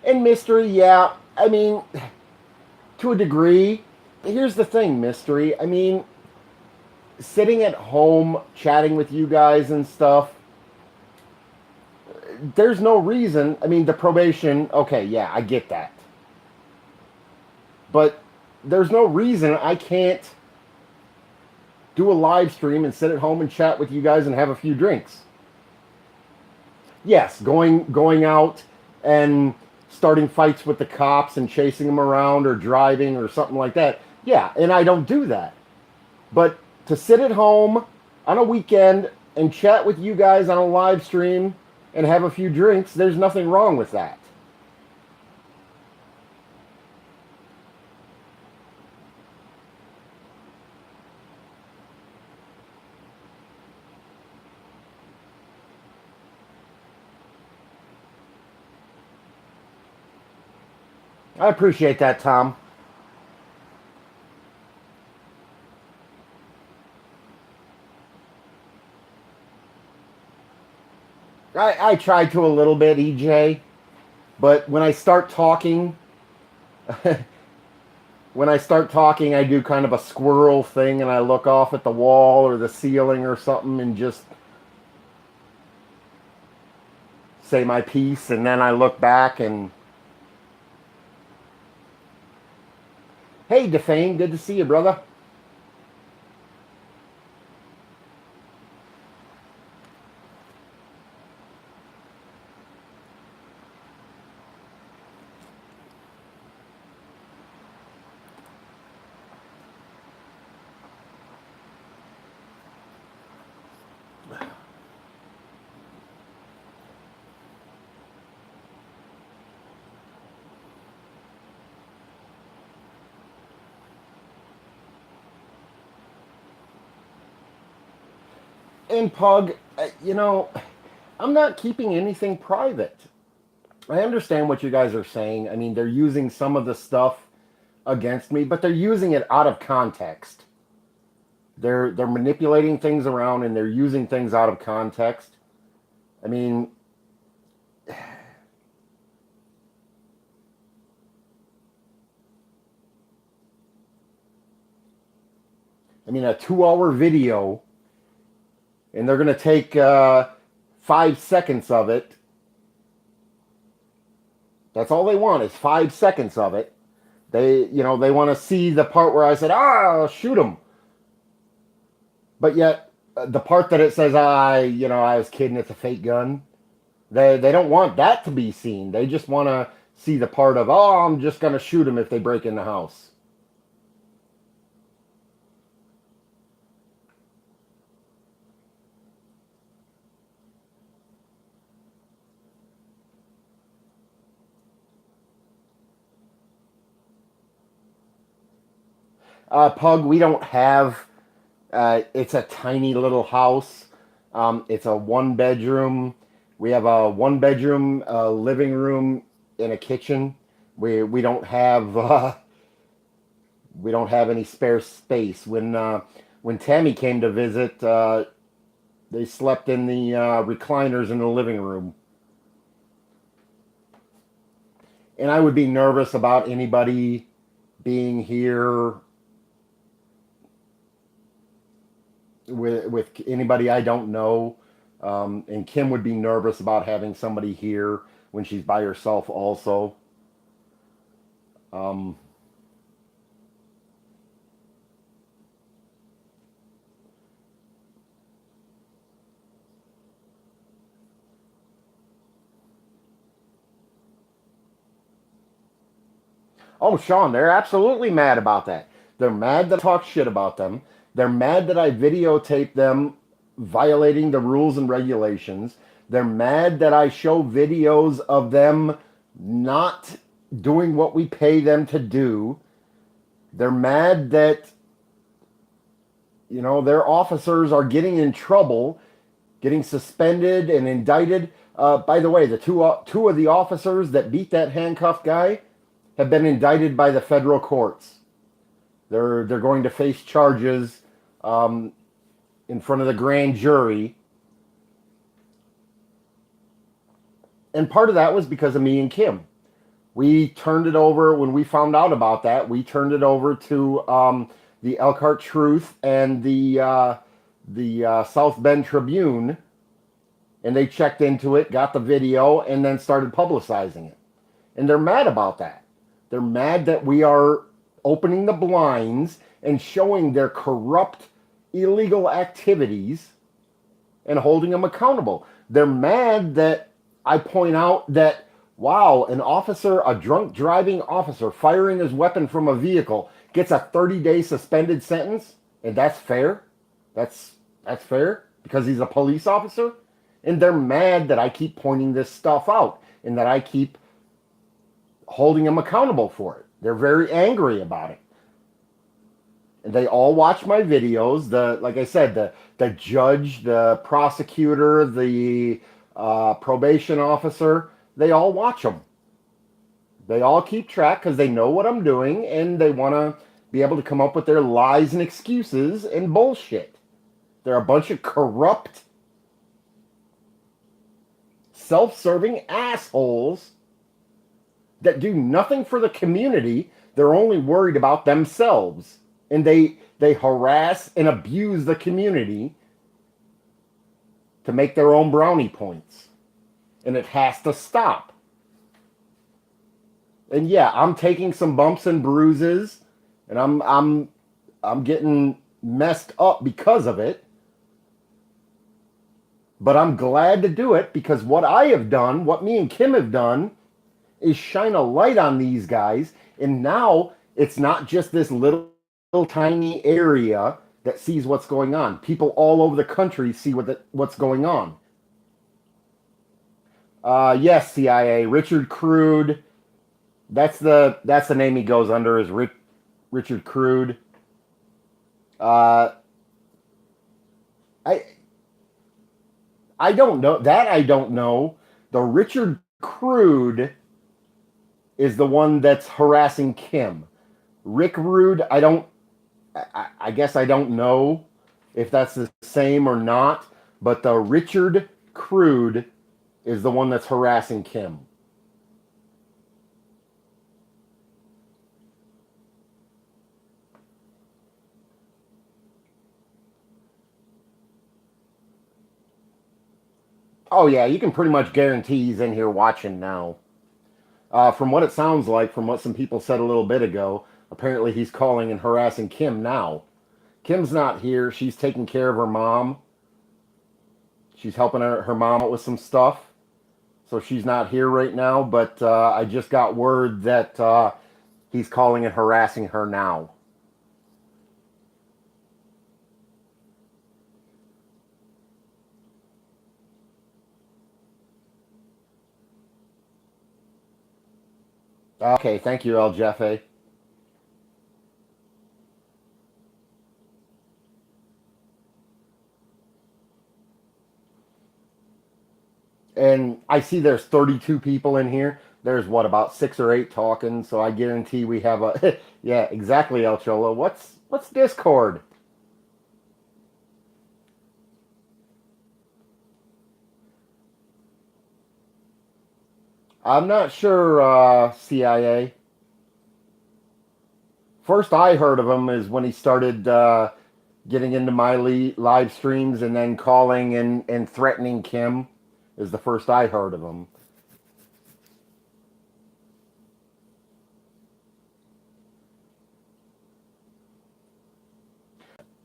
And mystery, yeah, I mean, to a degree. Here's the thing, mystery. I mean, sitting at home chatting with you guys and stuff, there's no reason. I mean, the probation, okay, yeah, I get that. But there's no reason I can't do a live stream and sit at home and chat with you guys and have a few drinks. Yes, going out and starting fights with the cops and chasing them around or driving or something like that. Yeah, and I don't do that. But to sit at home on a weekend and chat with you guys on a live stream and have a few drinks, there's nothing wrong with that. I appreciate that, Tom. I try to a little bit, EJ, but when I start talking, I do kind of a squirrel thing, and I look off at the wall or the ceiling or something, and just say my piece, and then I look back and, hey, Defane, good to see you, brother. And Pug, I'm not keeping anything private. I understand what you guys are saying. I mean, they're using some of the stuff against me, but they're using it out of context. They're manipulating things around, and they're using things out of context. I mean, a 2-hour video, and they're going to take 5 seconds of it. That's all they want is 5 seconds of it. They want to see the part where I said, shoot him. But yet, the part that it says, I was kidding, it's a fake gun. They don't want that to be seen. They just want to see the part of, I'm just going to shoot him if they break in the house. Pug, we don't have. It's a tiny little house. It's a 1-bedroom. We have a 1-bedroom living room and a kitchen. We don't have any spare space. When Tammy came to visit, they slept in the recliners in the living room. And I would be nervous about anybody being here with anybody I don't know. And Kim would be nervous about having somebody here when she's by herself also. Oh, Sean, they're absolutely mad about that. They're mad that I talk shit about them. They're mad that I videotape them violating the rules and regulations. They're mad that I show videos of them not doing what we pay them to do. They're mad that, their officers are getting in trouble, getting suspended and indicted. By the way, the two of the officers that beat that handcuffed guy have been indicted by the federal courts. They're going to face charges in front of the grand jury. And part of that was because of me and Kim. We turned it over, when we found out about that, we turned it over to the Elkhart Truth and the South Bend Tribune, and they checked into it, got the video, and then started publicizing it. And they're mad about that. They're mad that we are opening the blinds and showing their corrupt, illegal activities and holding them accountable. They're mad that I point out that, wow, a drunk driving officer firing his weapon from a vehicle gets a 30-day suspended sentence, and that's fair? That's fair? Because he's a police officer? And they're mad that I keep pointing this stuff out and that I keep holding them accountable for it. They're very angry about it. And they all watch my videos. Like I said, the judge, the prosecutor, the probation officer, they all watch them. They all keep track because they know what I'm doing, and they want to be able to come up with their lies and excuses and bullshit. They're a bunch of corrupt self-serving assholes that do nothing for the community. They're only worried about themselves. And they harass and abuse the community to make their own brownie points. And it has to stop. And yeah, I'm taking some bumps and bruises, and I'm getting messed up because of it. But I'm glad to do it, because what I have done, what me and Kim have done, is shine a light on these guys. And now it's not just this little tiny area that sees what's going on. People all over the country see what's going on. Yes, CIA. Richard Crude. That's the name he goes under, is Richard Crude. I don't know. That I don't know. The Richard Crude is the one that's harassing Kim. Rick Rude, I guess I don't know if that's the same or not, but the Richard Crude is the one that's harassing Kim. Oh yeah, you can pretty much guarantee he's in here watching now. From what it sounds like, from what some people said a little bit ago, apparently he's calling and harassing Kim now. Kim's not here. She's taking care of her mom. She's helping her mom out with some stuff. So she's not here right now, but I just got word that he's calling and harassing her now. Okay, thank you, El Jefe. And I see there's 32 people in here. There's what, about 6 or 8 talking, so I guarantee we have a yeah, exactly, El Cholo. What's Discord? I'm not sure, CIA. First I heard of him is when he started getting into my live streams and then calling and threatening Kim is the first I heard of him.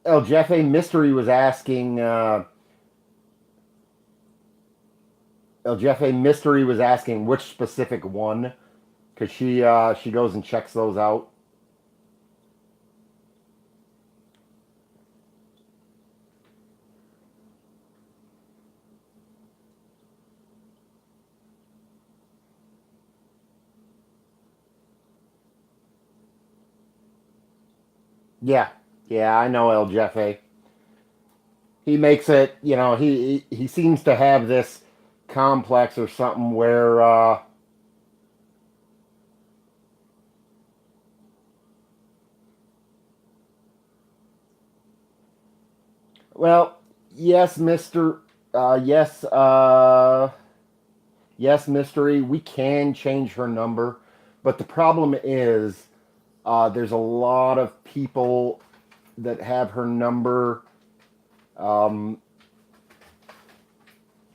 El Jefe Mystery was asking. El Jefe Mystery was asking which specific one, because she goes and checks those out. Yeah, yeah, I know El Jefe. He makes it. He seems to have this complex or something where well, yes, Mister. Yes, yes, Mystery. We can change her number, but the problem is there's a lot of people that have her number um,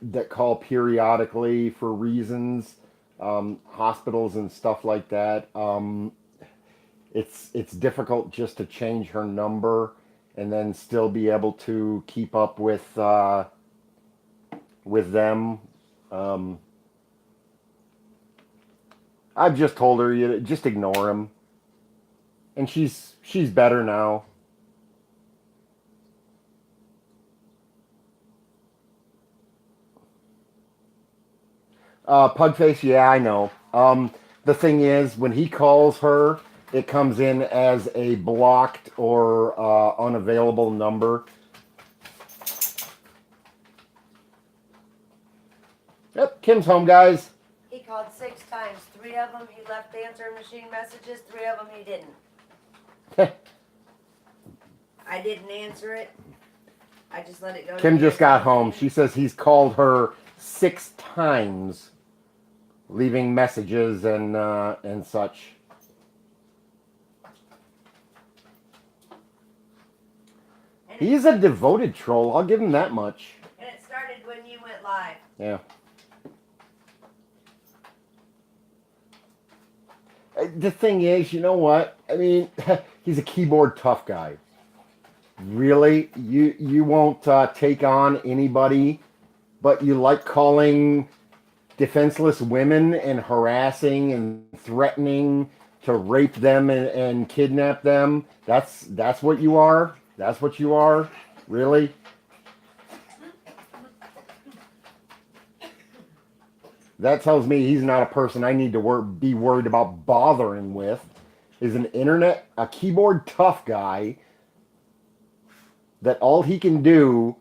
that call periodically for reasons, hospitals and stuff like that. It's difficult just to change her number and then still be able to keep up with them. Um, I've just told her, just ignore him, and she's better now. Pugface, yeah, I know. The thing is, when he calls her, it comes in as a blocked or unavailable number. Yep, Kim's home, guys. He called 6 times. 3 of them he left answering machine messages. 3 of them he didn't. I didn't answer it. I just let it go. Kim just got home. She says he's called her 6 times, leaving messages and such. He's a devoted troll. I'll give him that much. And it started when you went live. Yeah. The thing is, you know what? I mean, he's a keyboard tough guy. Really? You won't take on anybody, but you like calling defenseless women and harassing and threatening to rape them and kidnap them. That's what you are? That's what you are? Really? That tells me he's not a person I need to be worried about bothering with. Is a keyboard tough guy that all he can do,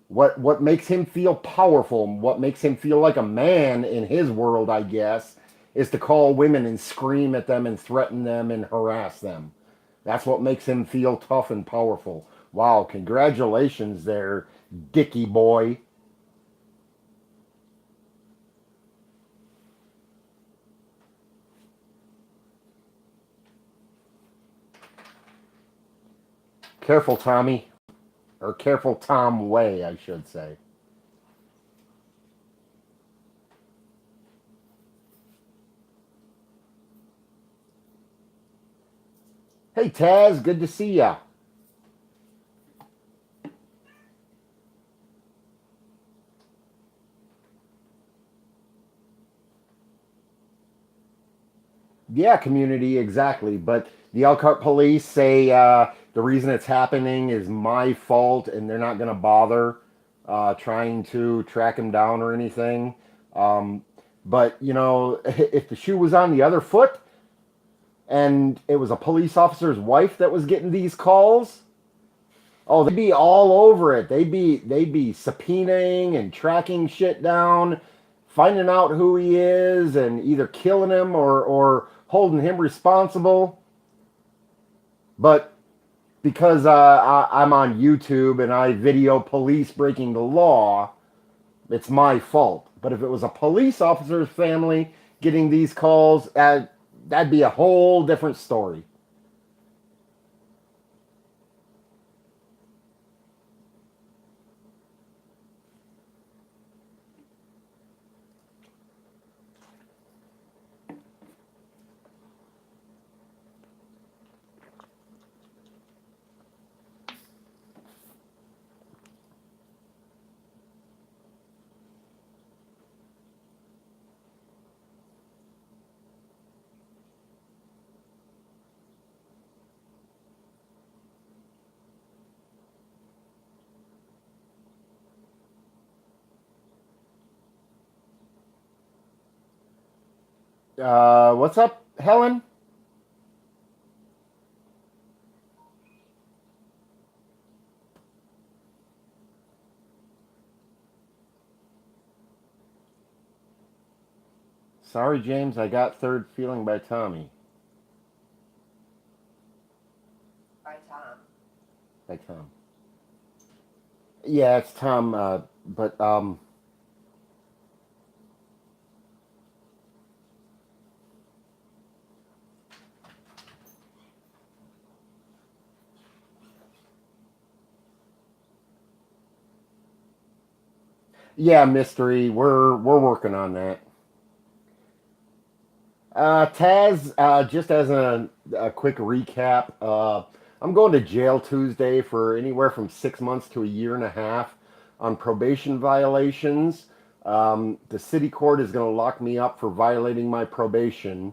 what makes him feel powerful, what makes him feel like a man in his world, I guess, is to call women and scream at them and threaten them and harass them. That's what makes him feel tough and powerful. Wow, congratulations there, Dickie boy. Careful, Tommy. Or careful, Tom Way, I should say. Hey, Taz, good to see ya. Yeah, community, exactly. But the Elkhart police say the reason it's happening is my fault, and they're not going to bother trying to track him down or anything. But, you know, if the shoe was on the other foot and it was a police officer's wife that was getting these calls, oh, they'd be all over it. They'd be subpoenaing and tracking shit down, finding out who he is, and either killing him or holding him responsible. But because I'm on YouTube and I video police breaking the law, it's my fault. But if it was a police officer's family getting these calls, that'd be a whole different story. What's up, Helen? Sorry, James, I got third feeling by Tommy. By Tom. By Tom. Yeah, it's Tom, but yeah, mystery. We're working on that. Taz, just as a quick recap, I'm going to jail Tuesday for anywhere from 6 months to a year and a half on probation violations. The city court is going to lock me up for violating my probation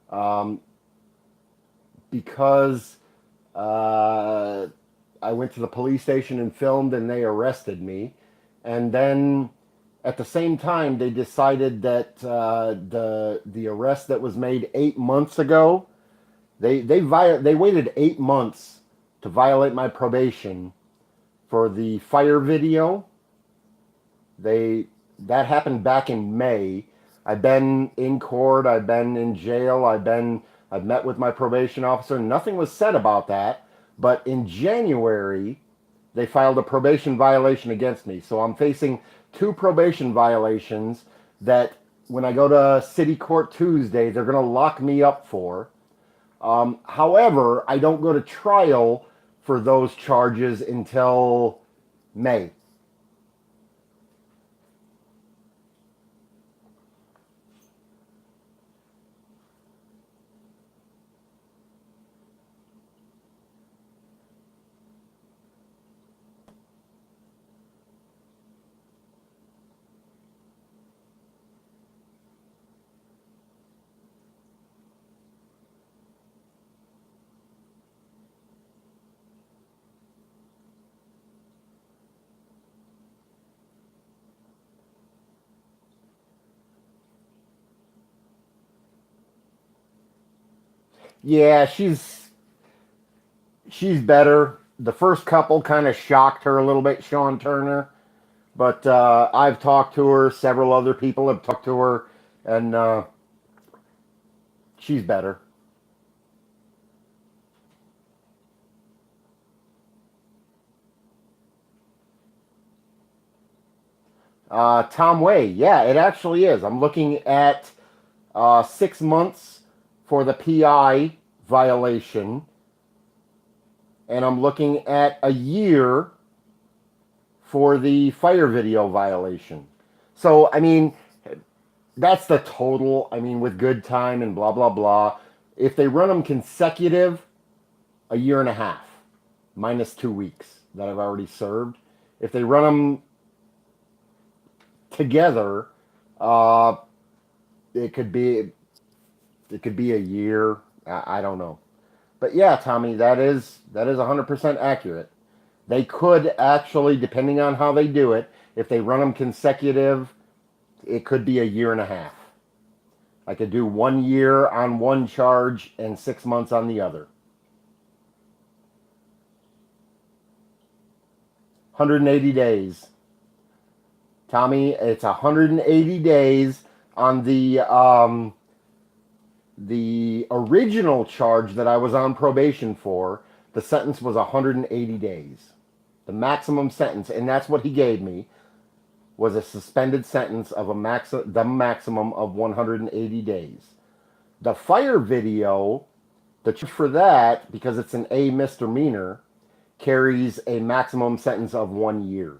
um, because I went to the police station and filmed and they arrested me. And then at the same time, they decided that the arrest that was made 8 months ago, they waited 8 months to violate my probation for the fire video. They That happened back in May. I've been in court. I've been in jail. I've met with my probation officer. Nothing was said about that. But in January, they filed a probation violation against me. So I'm facing 2 probation violations that when I go to city court Tuesday, they're going to lock me up for. However, I don't go to trial for those charges until May. Yeah, she's better. The first couple kind of shocked her a little bit, Sean Turner. But I've talked to her. Several other people have talked to her, and she's better. Tom Way, yeah, it actually is. I'm looking at 6 months for the PI violation, and I'm looking at a year for the fire video violation. So, I mean, that's the total. I mean, with good time and blah, blah, blah. If they run them consecutive, a year and a half, minus 2 weeks that I've already served. If they run them together, uh, it could be a year. I don't know, but yeah, Tommy, that is 100% accurate. They could actually, depending on how they do it, if they run them consecutive, it could be a year and a half. I could do 1 year on one charge and 6 months on the other. 180 days. Tommy, it's 180 days on the original charge that I was on probation for. The sentence was 180 days. The maximum sentence, and that's what he gave me, was a suspended sentence of the maximum of 180 days. The fire video, the charge for that, because it's an A misdemeanor, carries a maximum sentence of 1 year.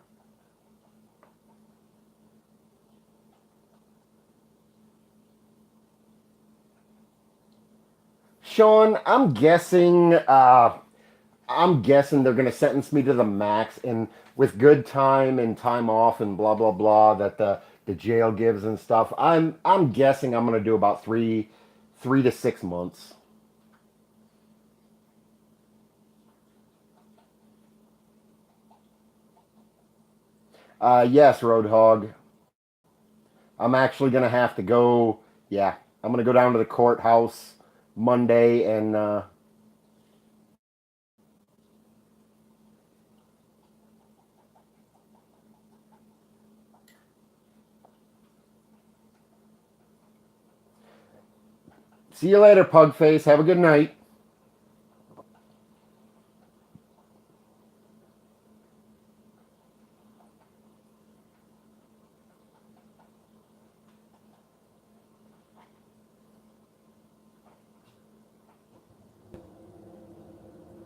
Sean, I'm guessing they're going to sentence me to the max, and with good time and time off and blah blah blah that the jail gives and stuff. I'm guessing I'm going to do about 3 to 6 months. Yes, Roadhog. I'm actually going to have to go. Yeah, I'm going to go down to the courthouse Monday and see you later, Pugface. Have a good night.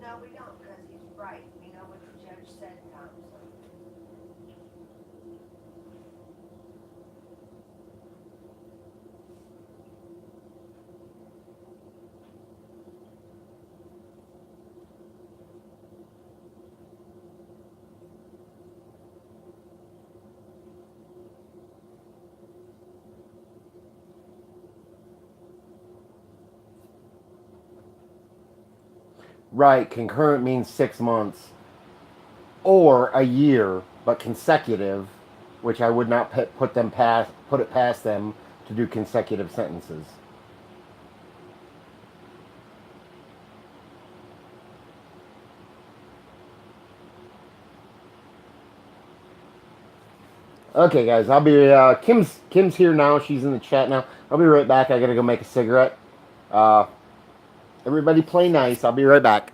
No, we don't, because he's right. We know what the judge said, Tom, so. Right, concurrent means 6 months or a year, but consecutive, which I would not put it past them to do consecutive sentences. Okay, guys, I'll be Kim's here now. She's in the chat now. I'll be right back. I gotta go make a cigarette. Uh, Everybody play nice. I'll be right back.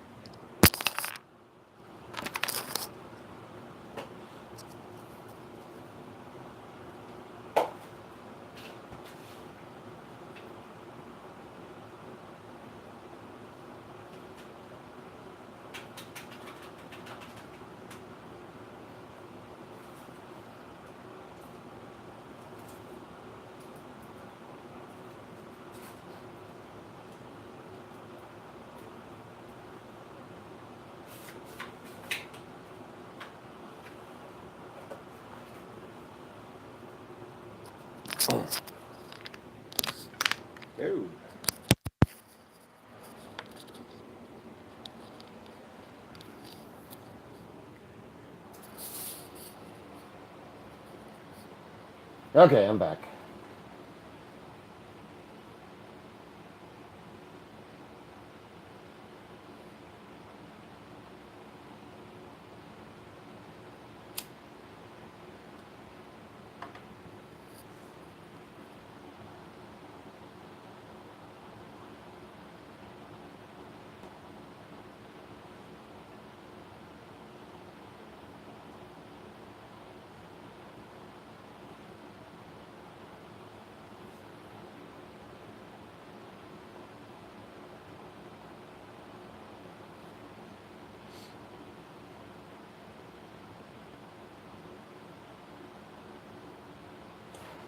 Ooh. Okay, I'm back.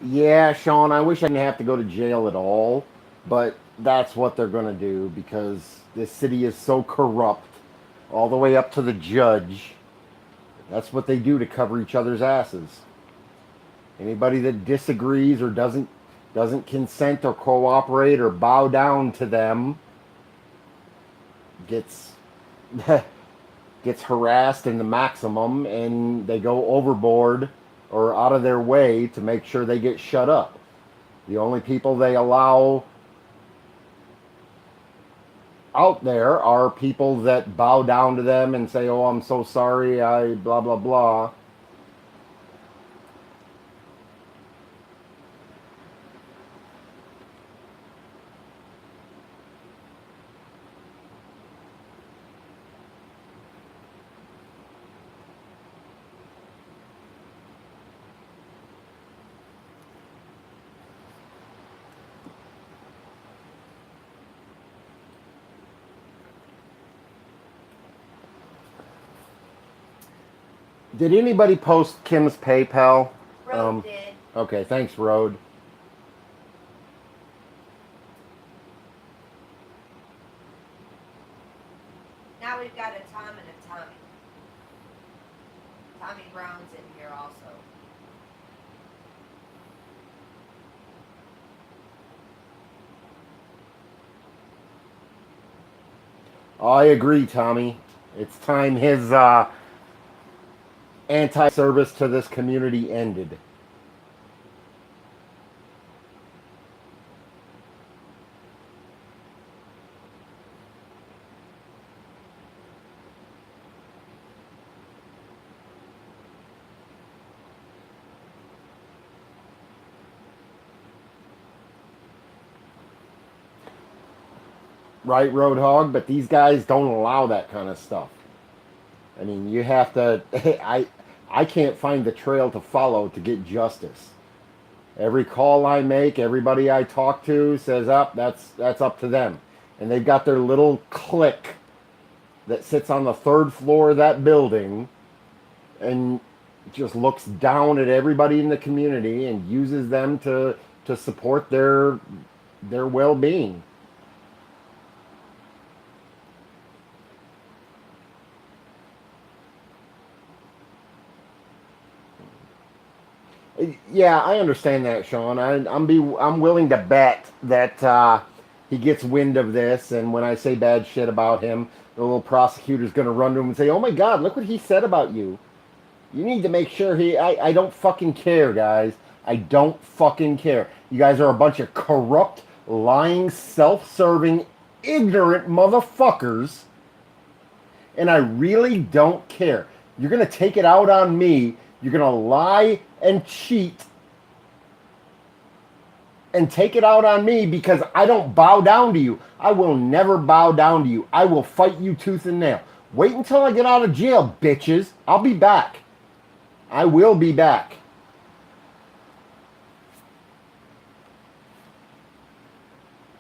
Yeah, Sean, I wish I didn't have to go to jail at all, but that's what they're going to do because this city is so corrupt, all the way up to the judge. That's what they do to cover each other's asses. Anybody that disagrees or doesn't consent or cooperate or bow down to them gets gets harassed in the maximum, and they go overboard or out of their way to make sure they get shut up. The only people they allow out there are people that bow down to them and say, "Oh, I'm so sorry, I blah blah blah." Did anybody post Kim's PayPal? Road did. Okay, thanks, Road. Now we've got a Tom and a Tommy. Tommy Brown's in here also. I agree, Tommy. It's time his anti-service to this community ended. Right, Roadhog? But these guys don't allow that kind of stuff. I mean, you have to. I can't find the trail to follow to get justice. Every call I make, everybody I talk to says, "Up, that's up to them," and they've got their little clique that sits on the third floor of that building, and just looks down at everybody in the community and uses them to support their well-being. Yeah, I understand that, Sean. I'm willing to bet that he gets wind of this, and when I say bad shit about him, the little prosecutor's going to run to him and say, "Oh my God, look what he said about you." You need to make sure he. I don't fucking care, guys. I don't fucking care. You guys are a bunch of corrupt, lying, self-serving, ignorant motherfuckers, and I really don't care. You're going to take it out on me. You're going to lie and cheat and take it out on me because I don't bow down to you. I will never bow down to you. I will fight you tooth and nail. Wait until I get out of jail, bitches. I'll be back. I will be back.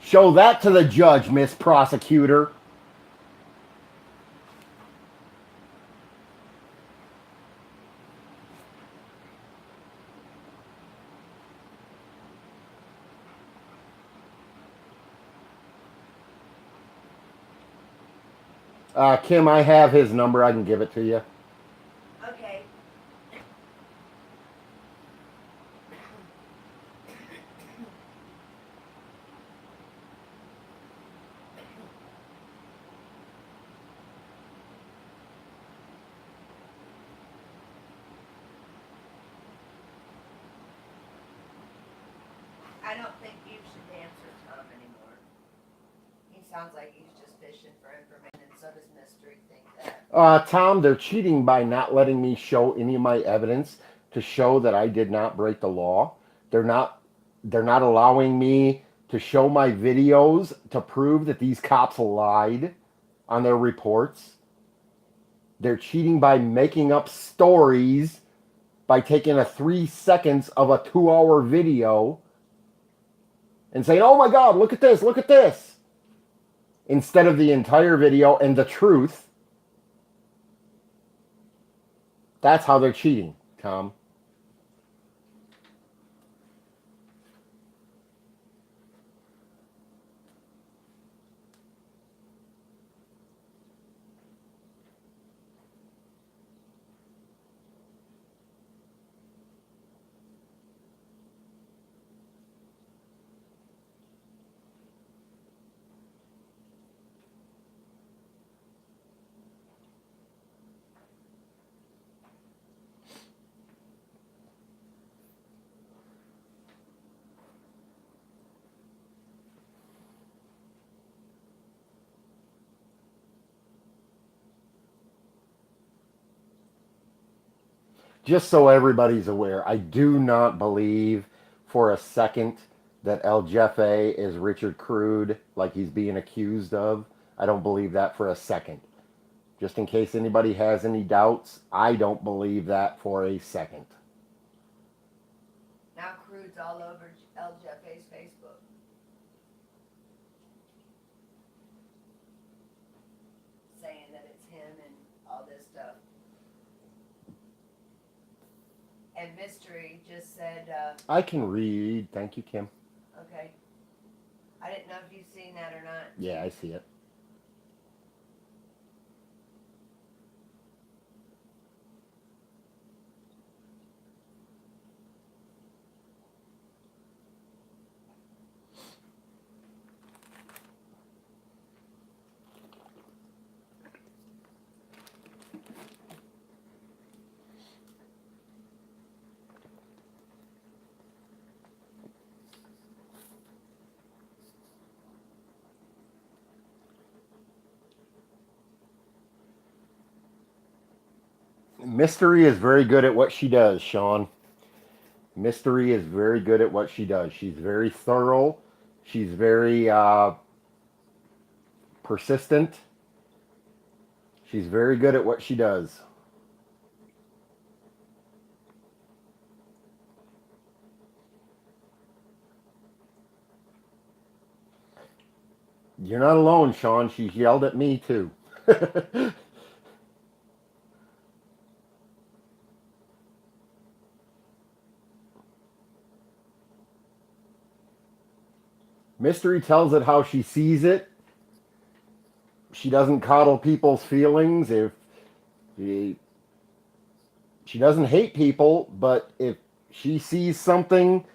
Show that to the judge, Miss Prosecutor. Kim, I have his number. I can give it to you. Okay. I don't think you should answer Tom anymore. He sounds like he's just fishing for information, and so does Mystery think that. Tom, they're cheating by not letting me show any of my evidence to show that I did not break the law. They're not allowing me to show my videos to prove that these cops lied on their reports. They're cheating by making up stories by taking a 3 seconds of a 2-hour video and saying, "Oh my God, look at this," instead of the entire video and the truth. That's how they're cheating, Tom. Just so everybody's aware, I do not believe for a second that El Jefe is Richard Crude like he's being accused of. I don't believe that for a second. Just in case anybody has any doubts, I don't believe that for a second. Now Crude's all over El Jefe's Facebook. Saying that it's him and all this stuff. And Mystery just said, I can read. Thank you, Kim. okay. I didn't know if you've seen that or not. Yeah, I see it. Mystery is very good at what she does, Sean. Mystery is very good at what she does. She's very thorough. She's very persistent. She's very good at what she does. You're not alone, Sean. She's yelled at me too. Mystery tells it how she sees it. She doesn't coddle people's feelings. If she doesn't hate people, but if she sees something,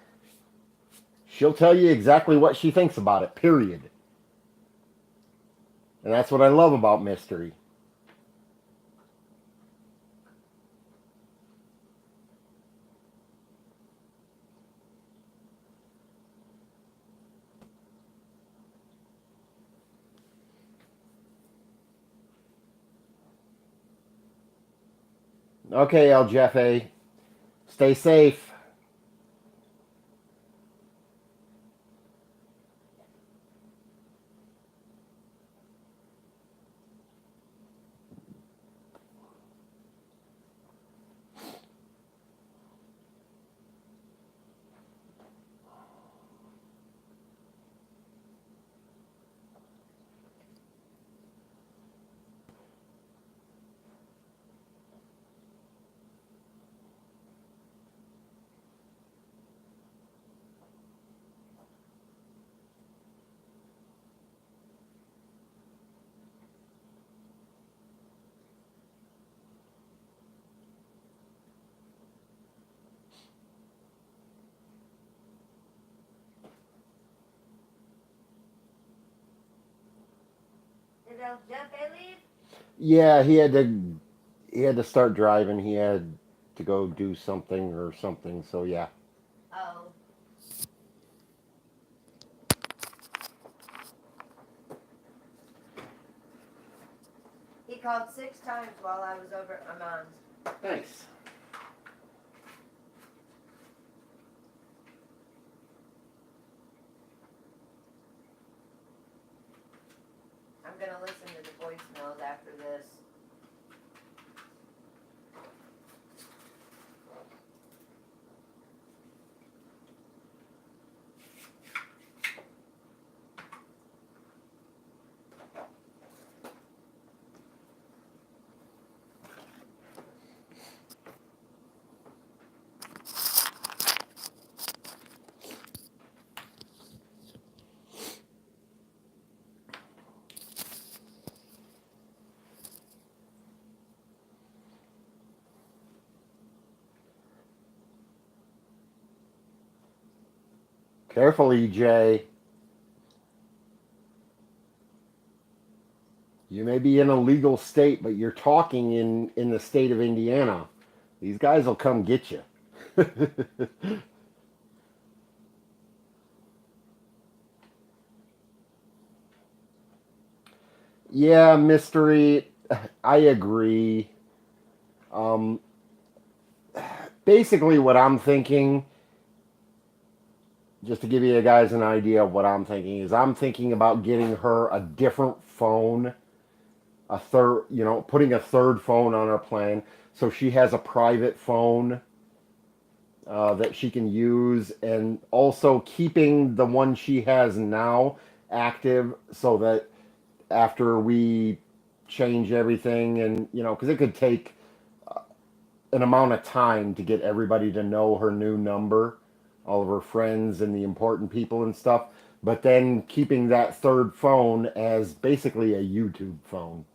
she'll tell you exactly what she thinks about it, period. And that's what I love about Mystery. Okay, El Jefe. Stay safe. Did El Jefe leave? Yeah, he had to start driving. He had to go do something or something. So yeah. Oh. called 6 times while I was over at my mom's. Nice. I'm gonna listen to the voicemails after this. Careful, EJ. You may be in a legal state, but you're talking in the state of Indiana. These guys will come get you. Yeah, mystery. I agree. Um, Basically, what I'm thinking, just to give you guys an idea of what I'm thinking, is I'm thinking about getting her a different phone, a third, putting a third phone on her plan, so she has a private phone that she can use, and also keeping the one she has now active, so that after we change everything, and because it could take an amount of time to get everybody to know her new number, all of her friends and the important people and stuff, but then keeping that third phone as basically a YouTube phone.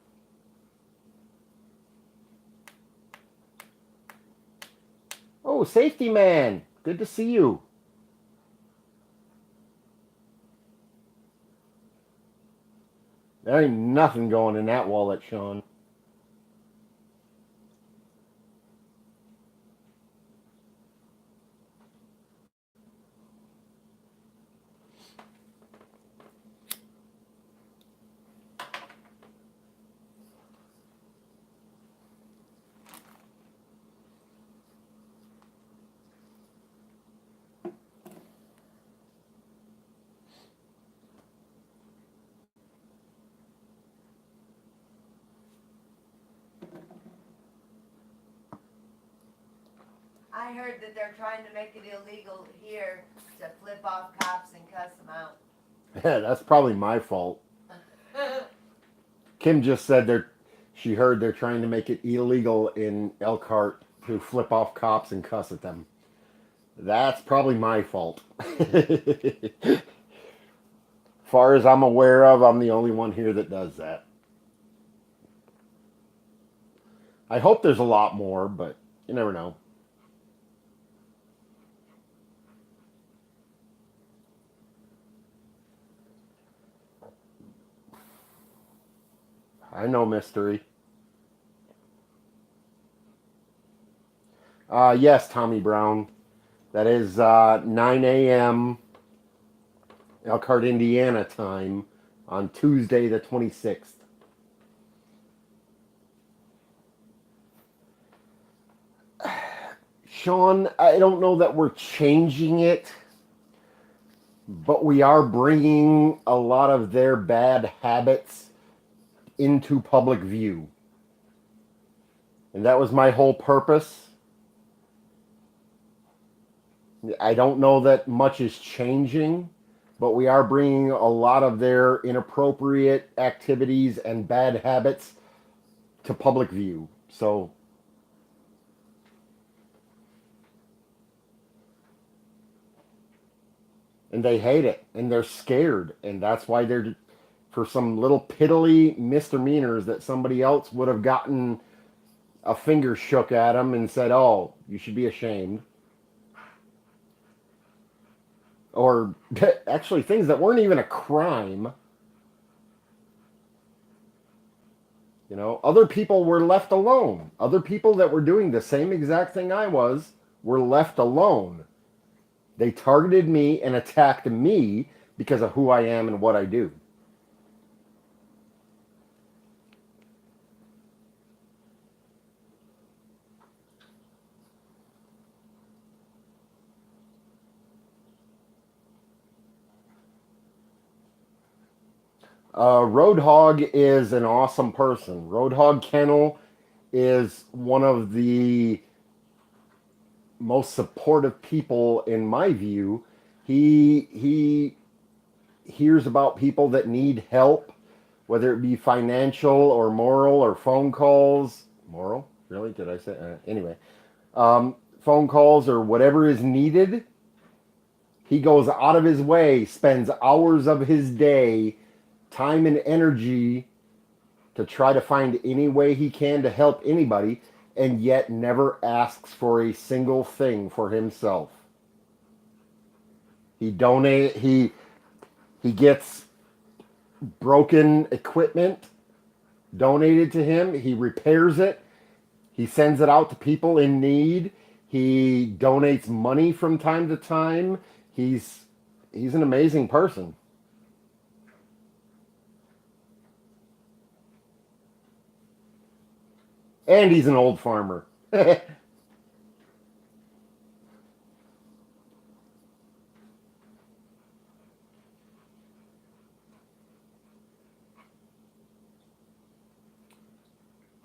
Oh, safety man, good to see you. There ain't nothing going in that wallet, Sean. I heard that they're trying to make it illegal here to flip off cops and cuss them out. Yeah, that's probably my fault. Kim just said she heard they're trying to make it illegal in Elkhart to flip off cops and cuss at them. That's probably my fault. Far as I'm aware of, I'm the only one here that does that. I hope there's a lot more, but you never know. I know, mystery. Yes, Tommy Brown. That is 9 a.m. Elkhart, Indiana time on Tuesday the 26th. Sean, I don't know that we're changing it, but we are bringing a lot of their bad habits into public view. And that was my whole purpose. I don't know that much is changing, but we are bringing a lot of their inappropriate activities and bad habits to public view. So, and they hate it, and they're scared, and that's why they're, for some little piddly misdemeanors that somebody else would have gotten a finger shook at them and said, "Oh, you should be ashamed." Or actually things that weren't even a crime. Other people were left alone. Other people that were doing the same exact thing I was were left alone. They targeted me and attacked me because of who I am and what I do. Roadhog is an awesome person. Roadhog Kennel is one of the most supportive people in my view. He hears about people that need help, whether it be financial or moral or phone calls. Moral? Really? Did I say? Anyway, phone calls or whatever is needed. He goes out of his way, spends hours of his day, time and energy to try to find any way he can to help anybody, and yet never asks for a single thing for himself. He gets broken equipment donated to him. He repairs it. He sends it out to people in need. He donates money from time to time. He's an amazing person. And he's an old farmer.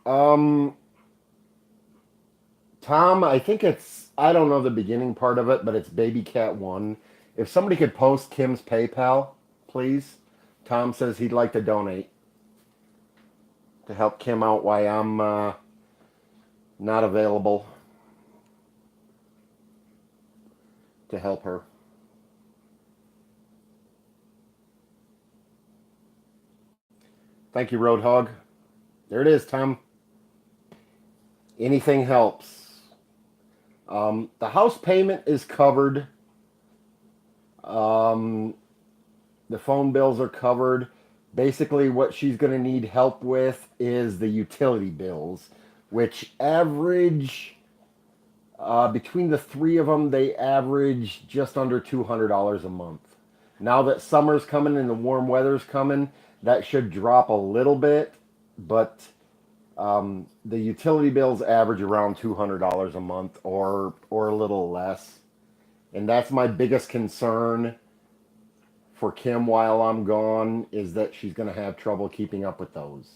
um, Tom, I think I don't know the beginning part of it, but it's Baby Cat 1. If somebody could post Kim's PayPal, please. Tom says he'd like to donate to help Kim out while I'm not available to help her. Thank you, Roadhog. There it is, Tom. Anything helps. The house payment is covered. The phone bills are covered. Basically, what she's going to need help with is the utility bills, which average, between the three of them, they average just under $200 a month. Now that summer's coming and the warm weather's coming, that should drop a little bit, but the utility bills average around $200 a month or a little less. And that's my biggest concern for Kim while I'm gone, is that she's going to have trouble keeping up with those.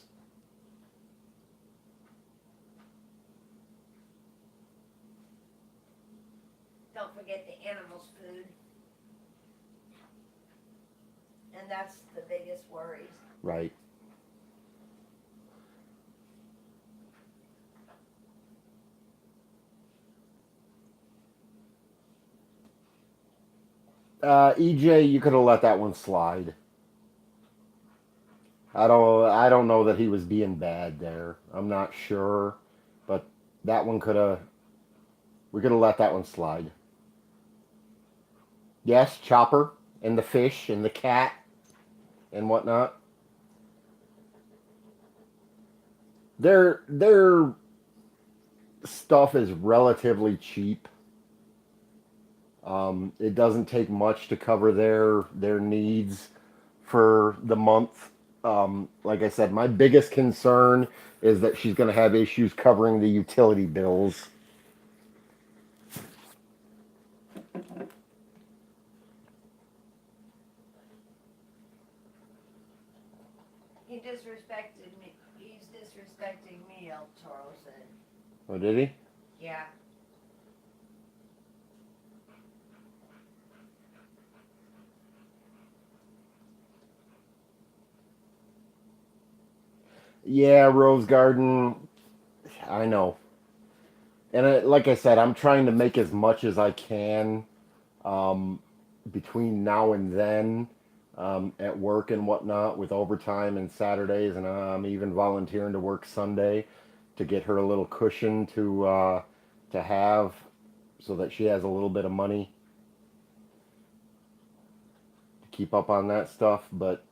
Don't forget the animals' food. And that's the biggest worries. Right. EJ, you could have let that one slide. I don't know that he was being bad there. I'm not sure, but that one we could have let that one slide. Yes, Chopper and the fish and the cat and whatnot. Their stuff is relatively cheap. It doesn't take much to cover their needs for the month. Like I said, my biggest concern is that she's going to have issues covering the utility bills. He disrespected me. He's disrespecting me, El Toro said. Oh, did he? Yeah. Yeah, Rose Garden. I know. And like I said, I'm trying to make as much as I can um, between now and then at work and whatnot with overtime and Saturdays, and I'm even volunteering to work Sunday to get her a little cushion to have so that she has a little bit of money to keep up on that stuff. But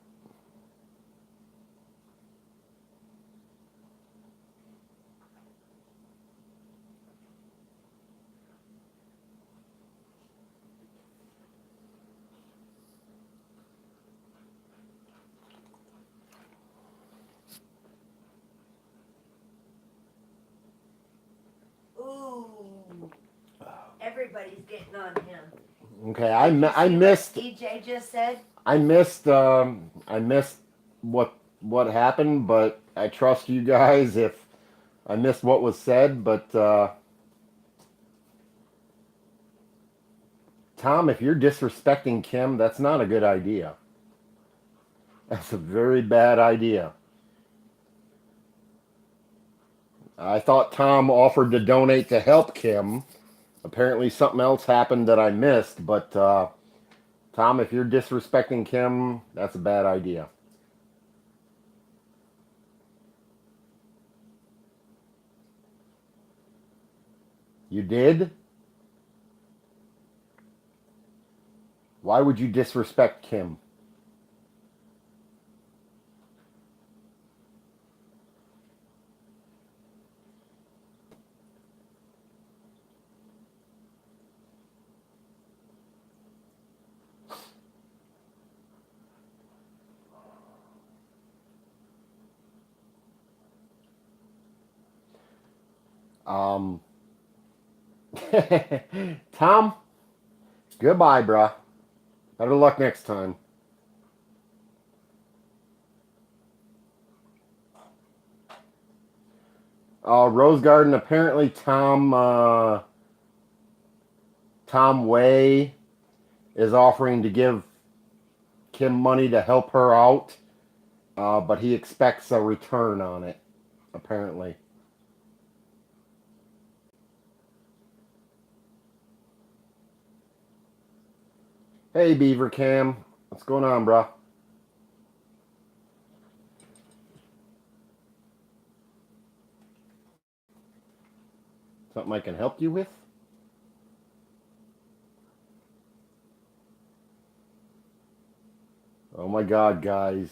Ooh. Everybody's getting on him. okay, I See what missed EJ just said? I missed what happened, but I trust you guys if I missed what was said. But Tom, if you're disrespecting Kim, that's not a good idea. That's a very bad idea. I thought Tom offered to donate to help Kim. Apparently something else happened that I missed, but Tom, if you're disrespecting Kim, that's a bad idea. You did? Why would you disrespect Kim? Um, Tom, goodbye, bruh. Better luck next time. Rose Garden, apparently Tom Way is offering to give Kim money to help her out, but he expects a return on it, apparently. Hey, Beaver Cam. What's going on, bruh? Something I can help you with? Oh my god, guys.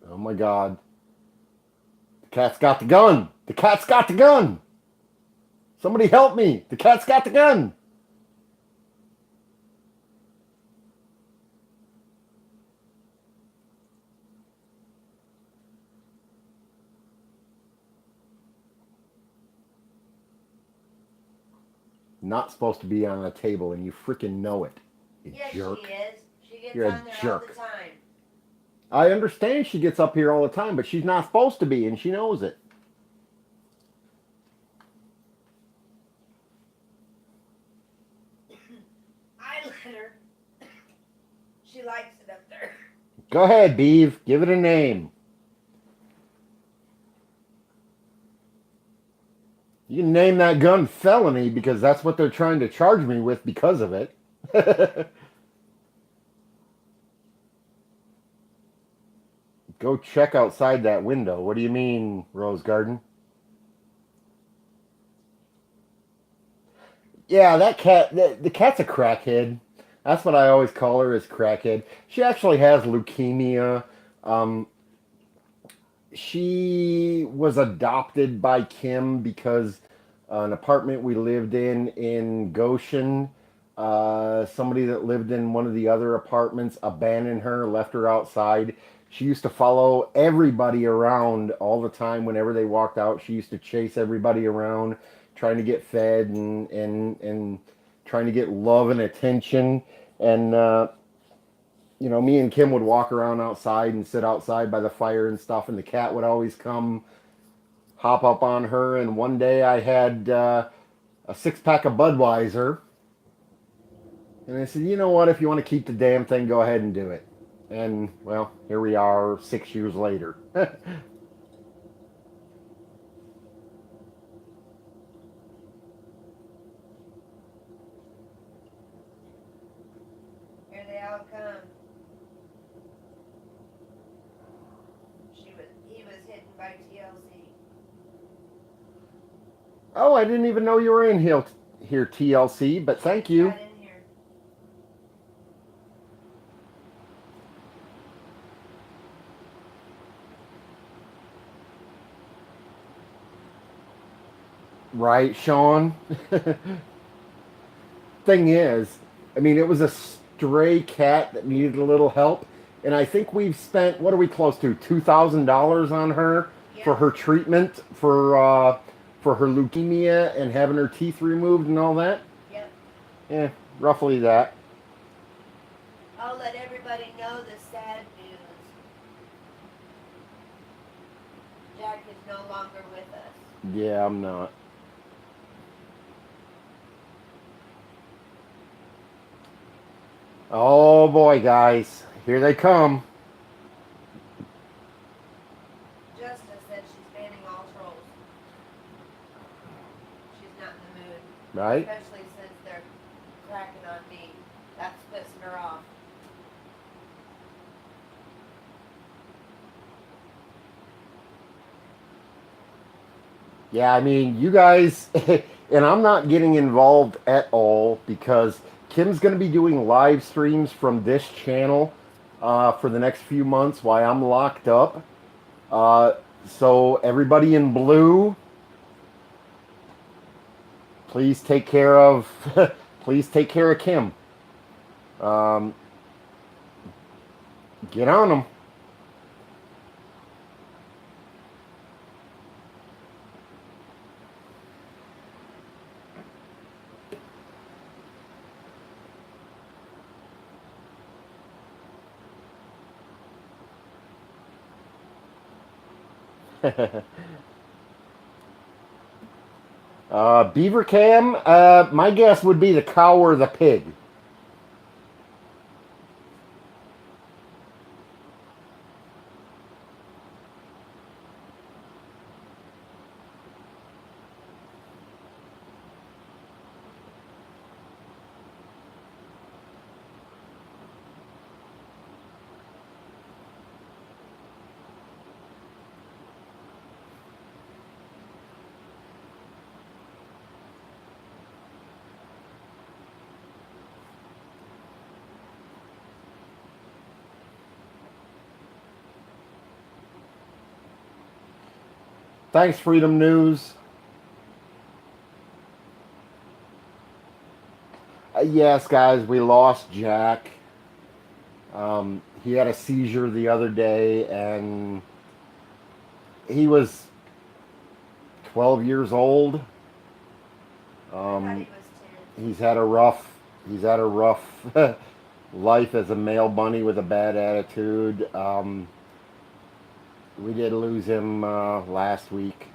Oh my god. The cat's got the gun! The cat's got the gun! Somebody help me! The cat's got the gun! Not supposed to be on a table, and you freaking know it. You Yes, jerk. she is. She gets You're a on there jerk. all the time. I understand she gets up here all the time, but she's not supposed to be, and she knows it. I let her. She likes it up there. Go ahead, Beav. Give it a name. You can name that gun felony because that's what they're trying to charge me with because of it. Go check outside that window. What do you mean, Rose Garden? Yeah, that cat. The cat's a crackhead. That's what I always call her, is crackhead. She actually has leukemia. Um, she was adopted by Kim because an apartment we lived in Goshen, somebody that lived in one of the other apartments abandoned her, left her outside. She used to follow everybody around all the time. Whenever they walked out, she used to chase everybody around, trying to get fed and trying to get love and attention. And me and Kim would walk around outside and sit outside by the fire and stuff, and the cat would always come hop up on her. And one day I had a 6-pack of Budweiser, and I said, you know what, if you want to keep the damn thing, go ahead and do it. And, well, here we are 6 years later. Here they all come. He was hidden by TLC. Oh, I didn't even know you were in here, TLC, but thank you. Got in here. Right, Sean? Thing is, I mean, it was a stray cat that needed a little help, and I think we've spent, what are we close to, $2,000 on her for Yeah. her treatment for her leukemia and having her teeth removed and all that. Yep. Yeah, roughly that. I'll let everybody know the sad news. no longer with us. Yeah, I'm not. Oh boy, guys. Here they come. Justice said she's banning all trolls. She's not in the mood. Right? Especially since they're cracking on me. That's pissing her off. Yeah, I mean, you guys, and I'm not getting involved at all because Kim's going to be doing live streams from this channel for the next few months while I'm locked up. Uh, so everybody in blue, please take care of, please take care of Kim. Um, get on them. Beaver Cam, my guess would be the cow or the pig. Thanks, Freedom News. Yes, guys, we lost Jack. He had a seizure the other day, and he was 12 years old. I thought he Um, was 10. he's had a rough life as a male bunny with a bad attitude. We did lose him last week.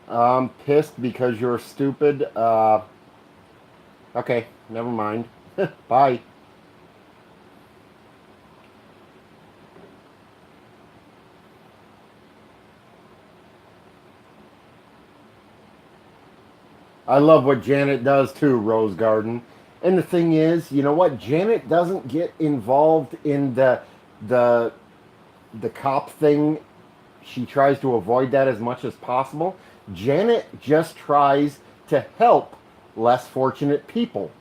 I'm pissed because you're stupid. Okay, never mind. Bye. I love what Janet does too, Rose Garden. And the thing is, you know what? Janet doesn't get involved in the the cop thing. She tries to avoid that as much as possible. Janet just tries to help less fortunate people.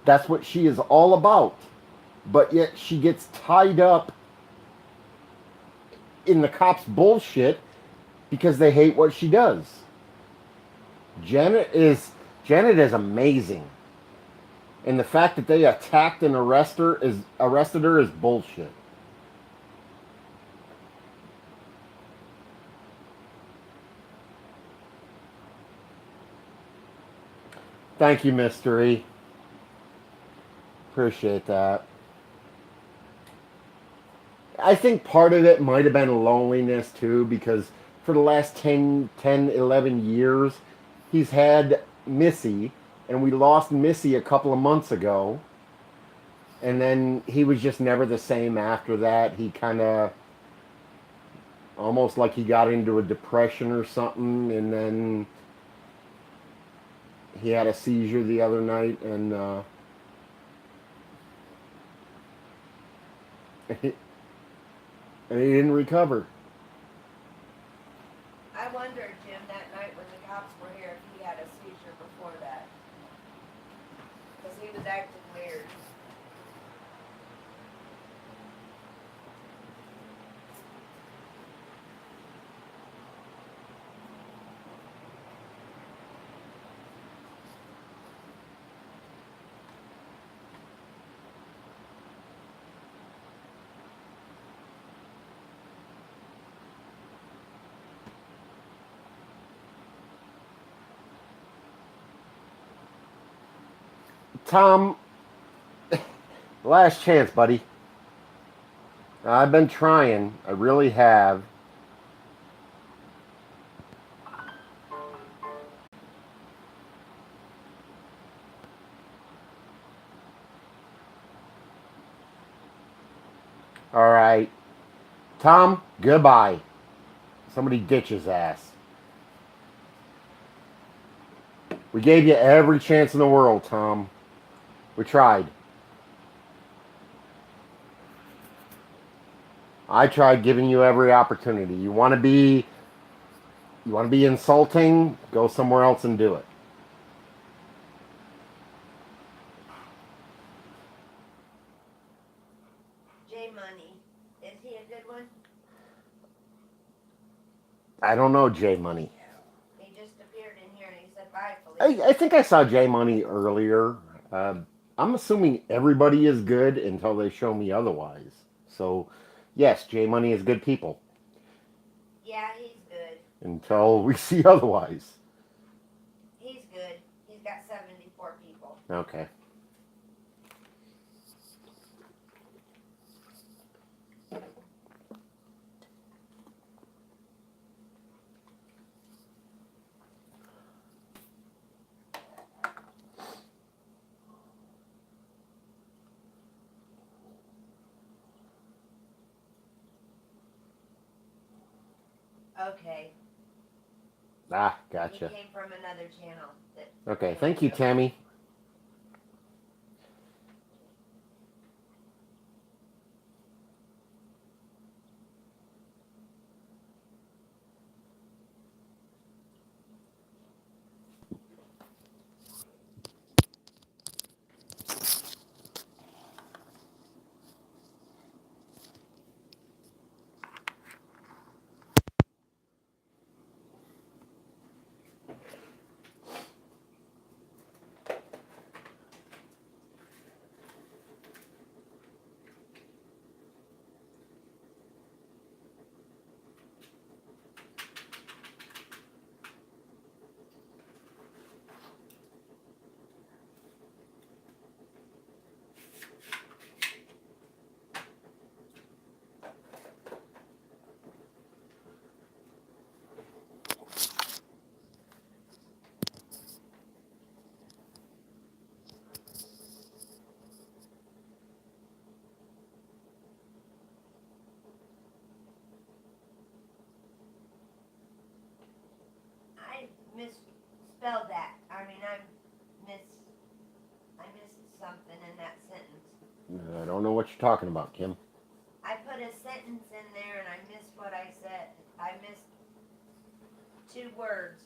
That's what she is all about. But yet she gets tied up in the cops' bullshit because they hate what she does. Janet is Janet is amazing. And the fact that they attacked and arrested her is bullshit. Thank you, Mystery. Appreciate that. I think part of it might have been loneliness too, because for the last 11 years, he's had Missy, and we lost Missy a couple of months ago. And then he was just never the same after that. He kind of almost like he got into a depression or something, and then he had a seizure the other night, and and he didn't recover. I wondered, Jim, that night when the cops were here, if he had a seizure before that. Because he was acting weird. Tom, last chance, buddy. I've been trying. I really have. All right. Tom, goodbye. Somebody ditch his ass. We gave you every chance in the world, Tom. We tried. I tried giving you every opportunity. You want to be insulting? Go somewhere else and do it. J Money. Is he a good one? I don't know J Money. He just appeared in here and he said bye, Felicia. I think I saw J Money earlier. I'm assuming everybody is good until they show me otherwise. So, yes, J Money is good people Yeah, he's good. until we see otherwise. He's good. He's got 74 people. Okay. Okay. Ah, He gotcha. came from another channel. Okay, thank you, Tammy. I misspelled that. I mean, I missed something in that sentence. I don't know what you're talking about, Kim. I put a sentence in there and I missed what I said. I missed 2 words.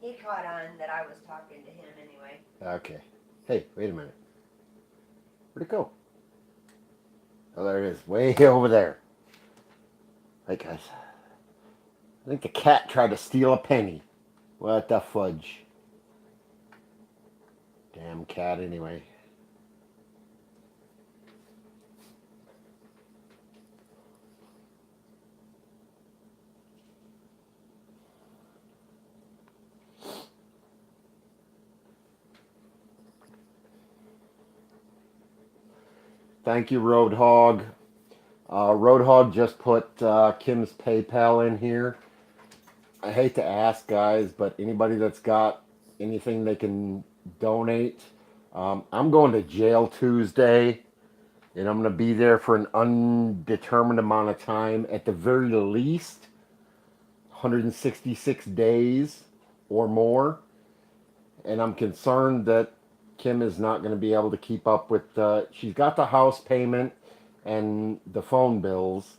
He caught on that I was talking to him anyway. Okay. Hey, wait a minute. Where'd it go? Oh, there it is. Way over there. Hey, guys. I think the cat tried to steal a penny. What the fudge? Damn cat, anyway. Thank you, Roadhog. Roadhog just put Kim's PayPal in here. I hate to ask, guys, but anybody that's got anything they can donate, I'm going to jail Tuesday, and I'm going to be there for an undetermined amount of time. At the very least, 166 days or more. And I'm concerned that Kim is not going to be able to keep up with. She's got the house payment and the phone bills,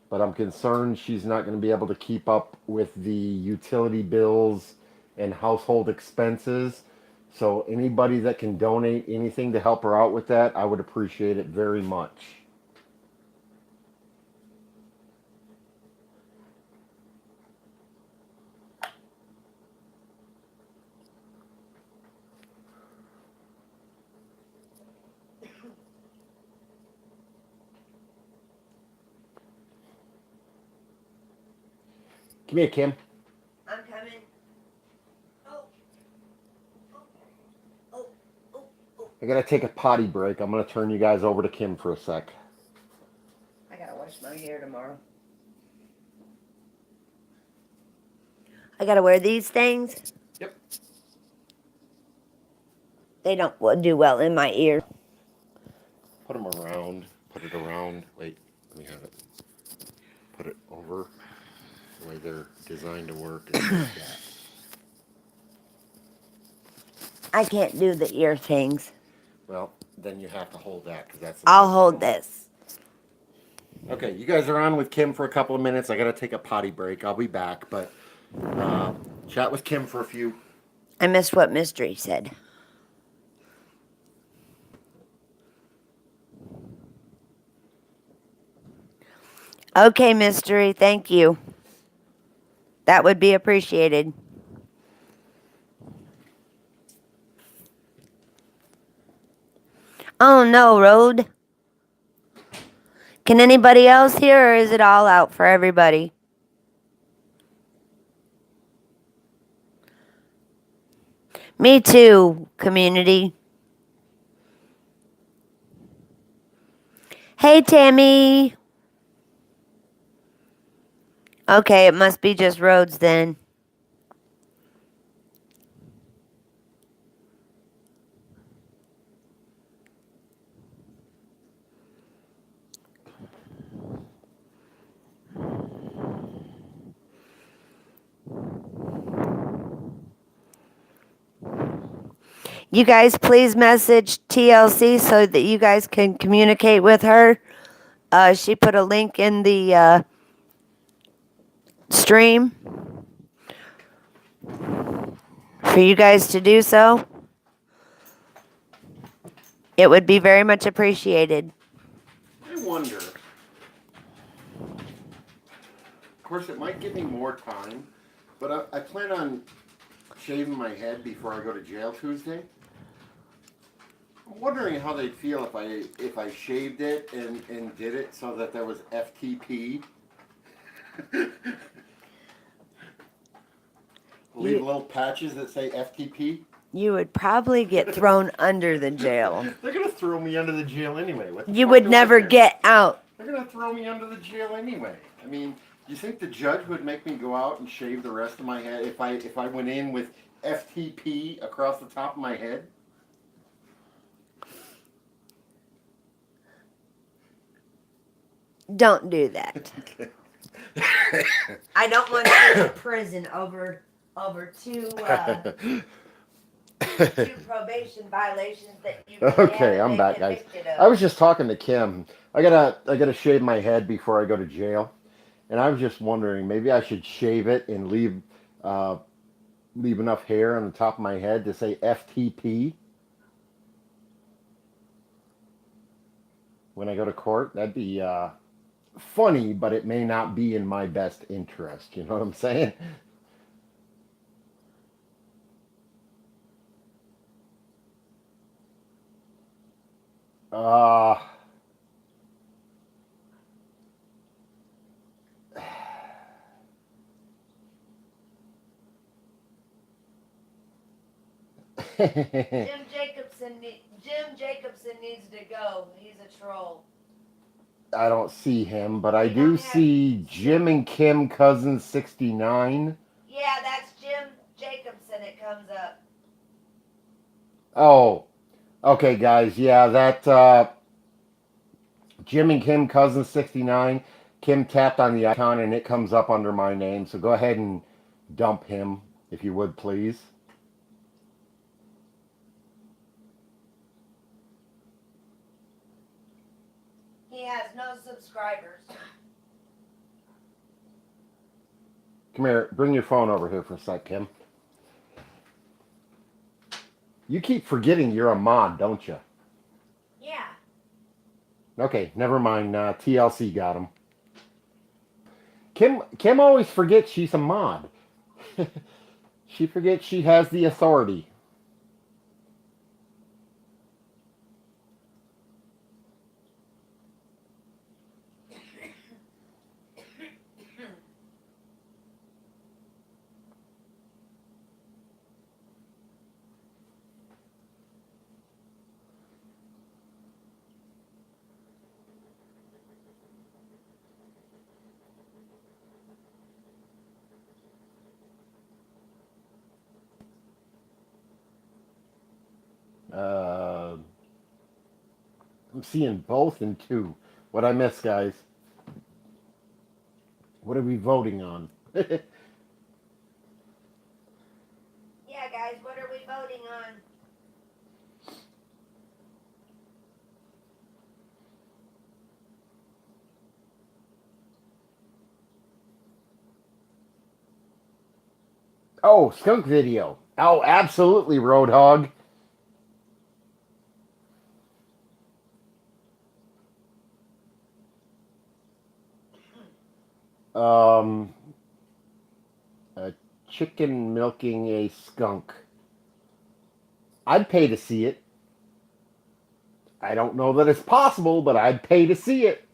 but I'm concerned she's not going to be able to keep up with the utility bills and household expenses. So anybody that can donate anything to help her out with that, I would appreciate it very much. Come here, Kim. I'm coming. Oh. Oh. Oh. Oh. I gotta take a potty break. I'm gonna turn you guys over to Kim for a sec. I gotta wash my hair tomorrow. I gotta wear these things. Yep. They don't do well in my ear. Put them around. Put it around. Wait, let me have it. Put it over. The way they're designed to work is like that. I can't do the ear things. Well, then you have to hold that because that's. I'll hold this. Okay, you guys are on with Kim for a couple of minutes. I gotta take a potty break. I'll be back, but chat with Kim for a few. I missed what Mystery said. Okay, Mystery, thank you. That would be appreciated. Oh no, Road. Can anybody else hear, or is it all out for everybody? Me too, community. Hey, Tammy. Okay, it must be just Rhodes then. You guys please message TLC so that you guys can communicate with her. She put a link in the stream for you guys to do so. It would be very much appreciated. I wonder. Of course, it might give me more time, but I plan on shaving my head before I go to jail Tuesday. I'm wondering how they'd feel if I shaved it and did it so that there was FTP. Leave little patches that say FTP. You would probably get thrown under the jail. They're gonna throw me under the jail anyway. You would never get out. They're gonna throw me under the jail anyway. I mean, do you think the judge would make me go out and shave the rest of my head if I went in with FTP across the top of my head? Don't do that. I don't want to go to prison over two probation violations that you Okay, I'm back, guys. I was just talking to Kim. I gotta shave my head before I go to jail, and I was just wondering maybe I should shave it and leave enough hair on the top of my head to say FTP when I go to court. That'd be funny, but it may not be in my best interest. You know what I'm saying? Jim Jacobson needs to go. He's a troll. I don't see him, but I do see Jim and Kim Cousins 69. Yeah, that's Jim Jacobson. It comes up. Oh, okay, guys. Yeah, that Jim and Kim Cousins 69. Kim tapped on the icon and it comes up under my name. So go ahead and dump him, if you would, please. He has no subscribers. Come here. Bring your phone over here for a sec, Kim. You keep forgetting you're a mod, don't you? Yeah. Okay, never mind. TLC got him. Kim always forgets she's a mod. She forgets she has the authority. I'm seeing both in two. What I miss, guys? What are we voting on? Yeah, guys, what are we voting Oh, skunk video. Oh, absolutely, Roadhog. Um, a chicken milking a skunk. I'd pay to see it. I don't know that it's possible, but I'd pay to see it.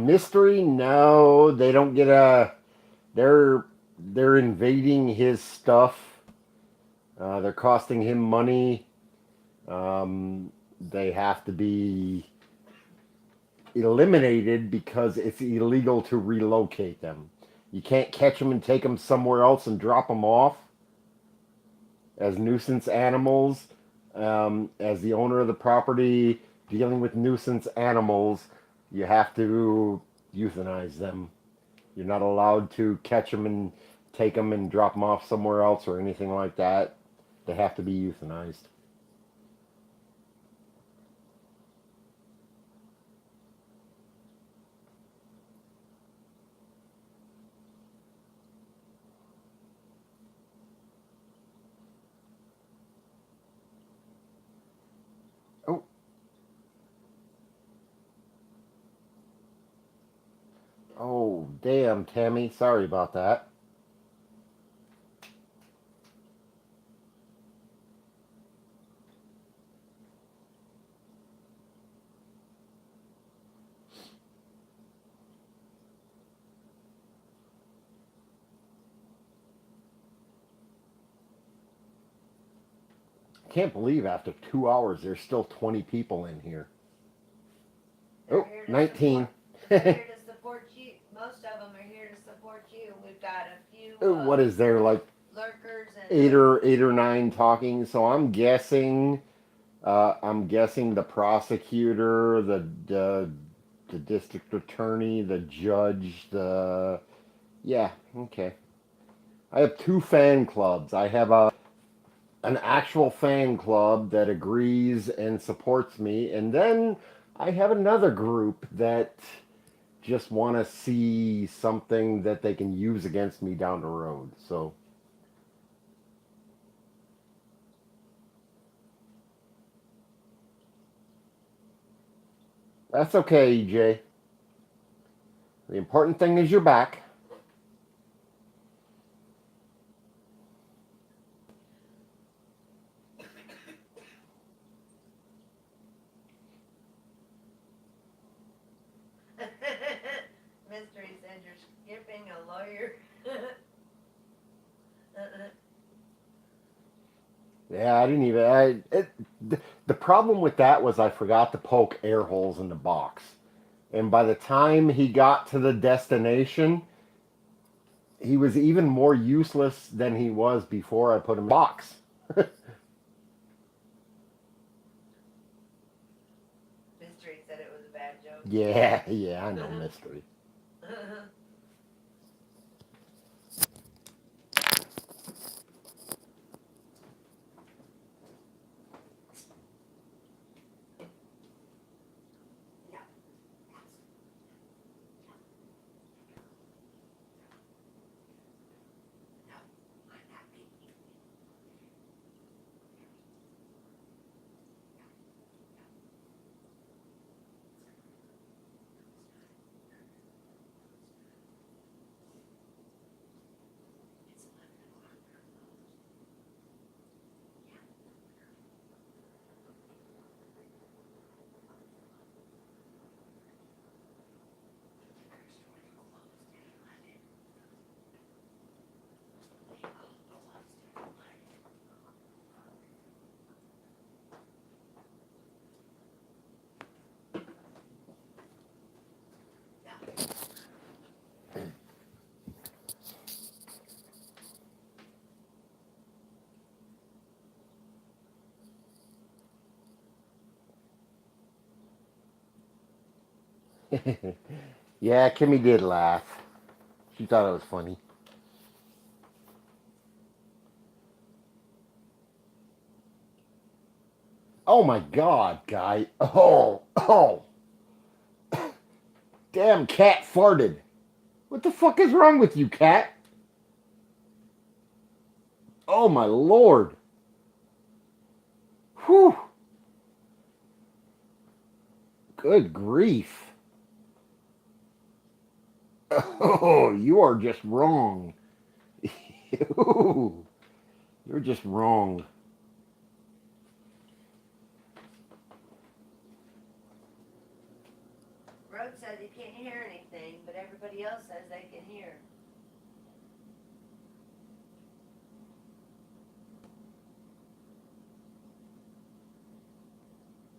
Mystery? No, they don't get a. They're invading his stuff. They're costing him money. They have to be eliminated because it's illegal to relocate them. You can't catch them and take them somewhere else and drop them off as nuisance animals. As the owner of the property dealing with nuisance animals, you have to euthanize them. You're not allowed to catch them and take them and drop them off somewhere else or anything like that. They have to be euthanized. Oh, oh, damn, Tammy. Sorry about that. Can't believe after 2 hours there's still 20 people in here. on? Oh, 19. They're here to support you. Most of them are here to support you. We've got a few What is there, like lurkers and eight or nine talking? So I'm guessing the prosecutor, the district attorney, the judge, the yeah, okay. I have two fan clubs. I have an actual fan club that agrees and supports me, and then I have another group that just want to see something that they can use against me down the road. So that's okay, EJ. The important thing is you're back. Mystery said you're skipping a lawyer. Yeah, I didn't even. The problem with that was I forgot to poke air holes in the box. And by the time he got to the destination, he was even more useless than he was before I put him in the box. Mystery said it was a bad joke. Yeah, I know, Mystery. Yeah, Kimmy did laugh. She thought it was funny. Oh my god, guy. Oh. Damn, cat farted. What the fuck is wrong with you, cat? Oh my lord. Whew. Good grief. Oh, you are just wrong. You're just wrong. Road says he can't hear anything, but everybody else says they can hear.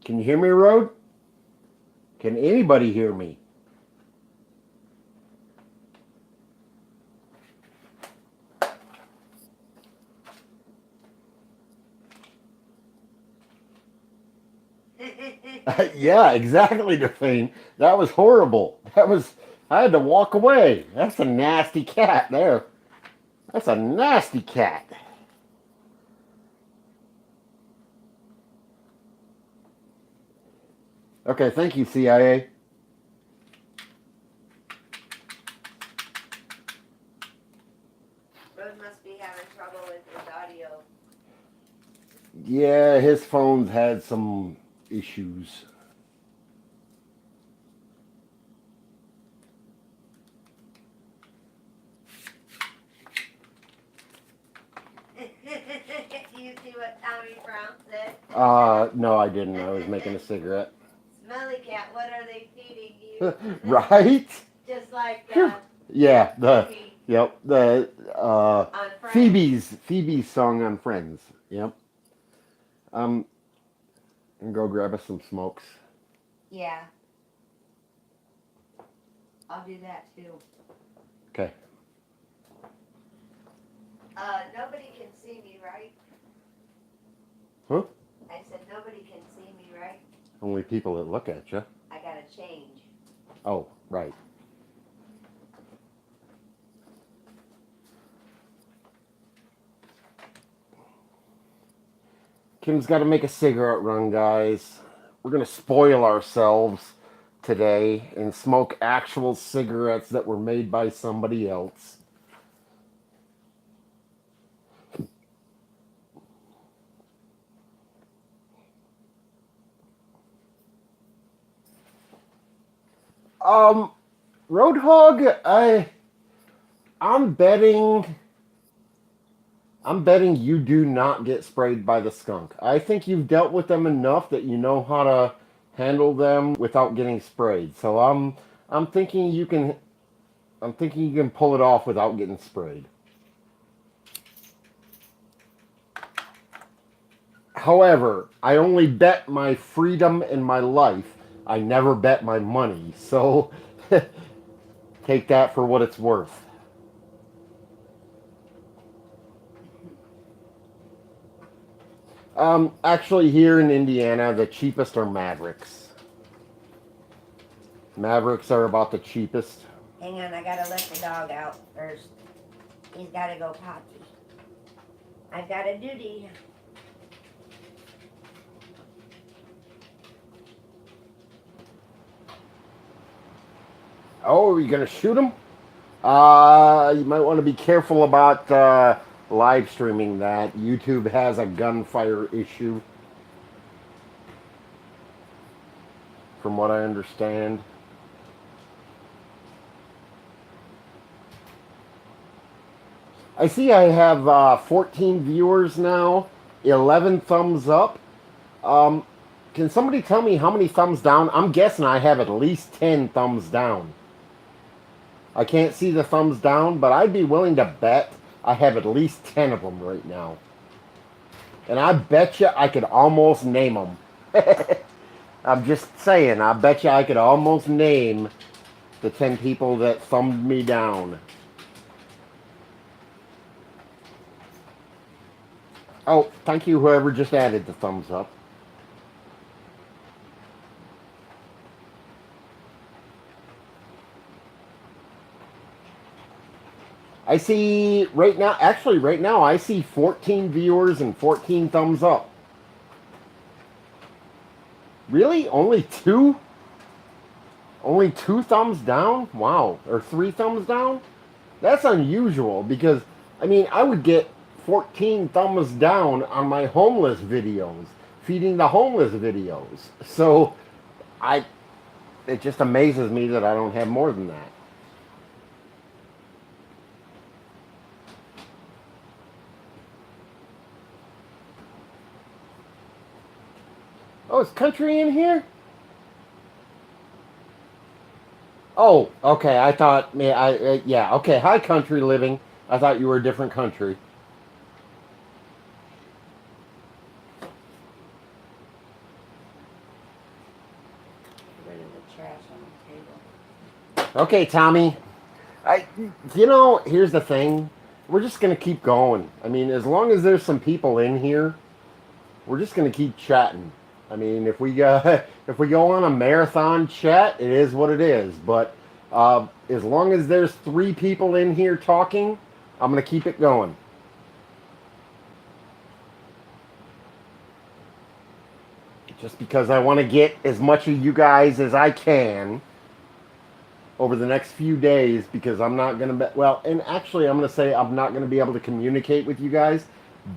Can you hear me, Road? Can anybody hear me? Yeah, exactly, Defane. That was horrible. I had to walk away. That's a nasty cat there. That's a nasty cat. Okay, thank you, CIA. Road must be having trouble with his audio. Yeah, his phone's had some issues. You see what Tommy Brown said? No, I didn't. I was making a cigarette. Smelly cat, what are they feeding you? Right? Just like Yeah, Phoebe the on Friends. Phoebe's song on Friends. Yep. And go grab us some smokes. Yeah. I'll do that too. Okay. Nobody can see me, right? Huh? I said nobody can see me, right? Only people that look at you. I gotta change. Oh, right. Kim's got to make a cigarette run, guys. We're going to spoil ourselves today and smoke actual cigarettes that were made by somebody else. Roadhog, I'm betting you do not get sprayed by the skunk. I think you've dealt with them enough that you know how to handle them without getting sprayed. So I'm thinking you can pull it off without getting sprayed. However, I only bet my freedom and my life. I never bet my money. So take that for what it's worth. Actually, here in Indiana, the cheapest are Mavericks. Mavericks are about the cheapest. Hang on, I gotta let the dog out first. He's gotta go potty. I've got a duty. Oh, are you gonna shoot him? You might want to be careful about live streaming that. YouTube has a gunfire issue, from what I understand. I see I have 14 viewers now, 11 thumbs up. Can somebody tell me how many thumbs down? I'm guessing I have at least 10 thumbs down. I can't see the thumbs down, but I'd be willing to bet I have at least 10 of them right now. And I bet you I could almost name them. I'm just saying, I bet you I could almost name the 10 people that thumbed me down. Oh, thank you, whoever just added the thumbs up. I see right now, actually, right now, I see 14 viewers and 14 thumbs up. Really? Only two? Only two thumbs down? Wow. Or three thumbs down? That's unusual because, I mean, I would get 14 thumbs down on my homeless videos, feeding the homeless videos. So, I, it just amazes me that I don't have more than that. Oh, is country in here? Oh, okay. I thought, yeah, okay. Hi, country living. I thought you were a different country. Get rid of the trash on the table. Okay, Tommy. I, you know, here's the thing. We're just gonna keep going. I mean, as long as there's some people in here, we're just gonna keep chatting. I mean, if we if we go on a marathon chat, it is what it is. But as long as there's three people in here talking, I'm gonna keep it going. Just because I want to get as much of you guys as I can over the next few days, because I'm not going to, well, and actually I'm going to say I'm not going to be able to communicate with you guys,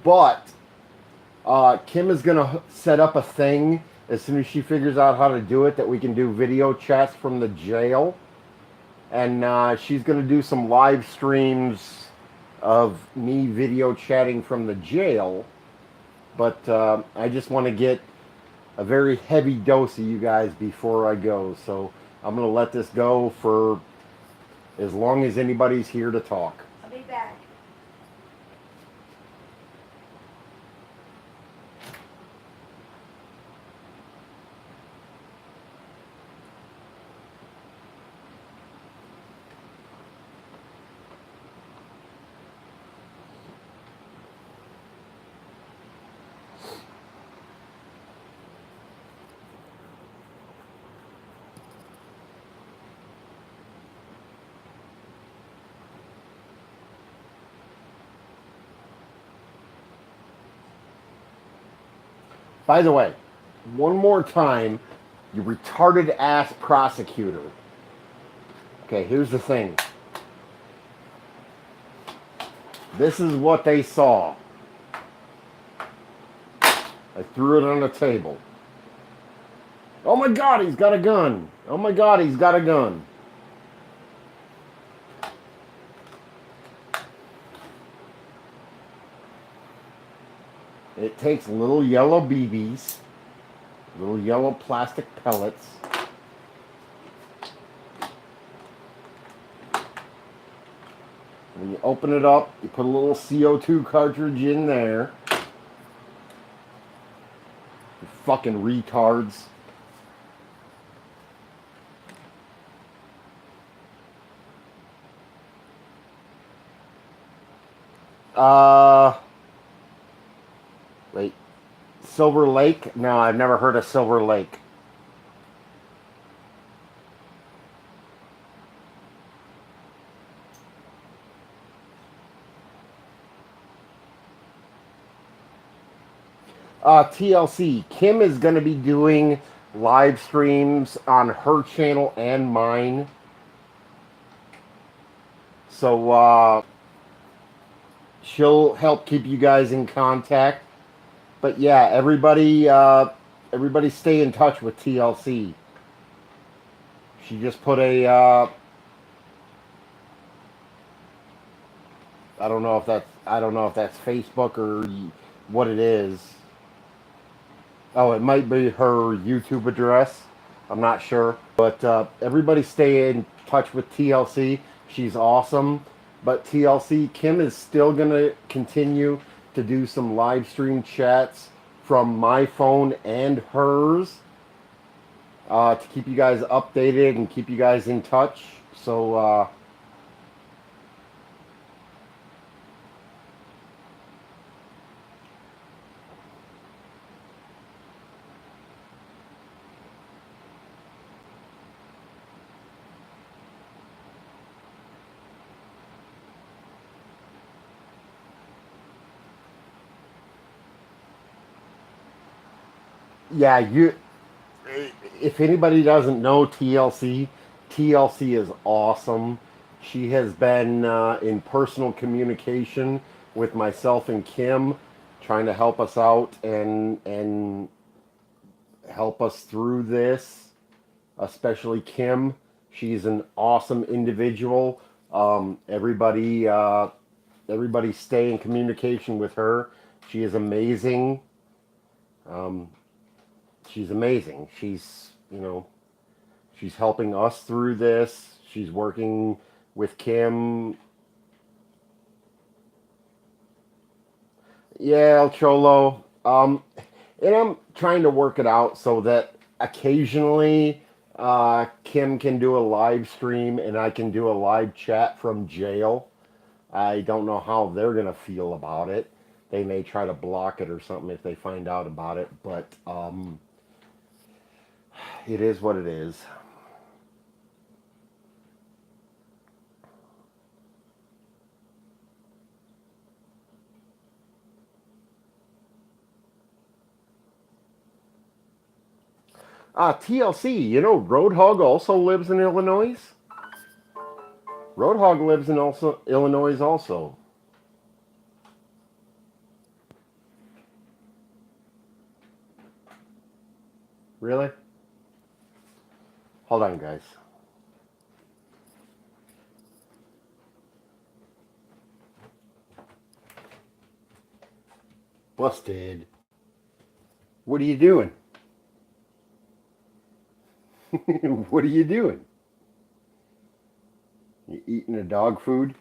but Kim is going to set up a thing as soon as she figures out how to do it, that we can do video chats from the jail. And she's going to do some live streams of me video chatting from the jail. But I just want to get a very heavy dose of you guys before I go. So I'm going to let this go for as long as anybody's here to talk. I'll be back. By the way, one more time, you retarded ass prosecutor. Okay, here's the thing. This is what they saw. I threw it on the table. Oh my God, he's got a gun. Oh my God, he's got a gun. It takes little yellow BBs, little yellow plastic pellets. When you open it up, you put a little CO2 cartridge in there. You fucking retards. Wait. Silver Lake? No, I've never heard of Silver Lake. TLC. Kim is going to be doing live streams on her channel and mine. So, she'll help keep you guys in contact. But yeah, everybody stay in touch with TLC. She just put a, I don't know if that's Facebook or what it is. Oh, it might be her YouTube address. I'm not sure. But everybody stay in touch with TLC. She's awesome. But TLC, Kim is still going to continue to do some live stream chats from my phone and hers to keep you guys updated and keep you guys in touch. So, yeah, you. If anybody doesn't know TLC, TLC is awesome. She has been in personal communication with myself and Kim, trying to help us out and help us through this. Especially Kim, she's an awesome individual. Everybody stay in communication with her. She is amazing. Um, she's amazing. She's helping us through this. She's working with Kim. Yeah, El Cholo. And I'm trying to work it out so that occasionally Kim can do a live stream and I can do a live chat from jail. I don't know how they're going to feel about it. They may try to block it or something if they find out about it, but it is what it is. TLC, Roadhog also lives in Illinois. Roadhog lives in also Illinois also. Really? Hold on, guys. Busted. What are you doing? What are you doing? You eating a dog food?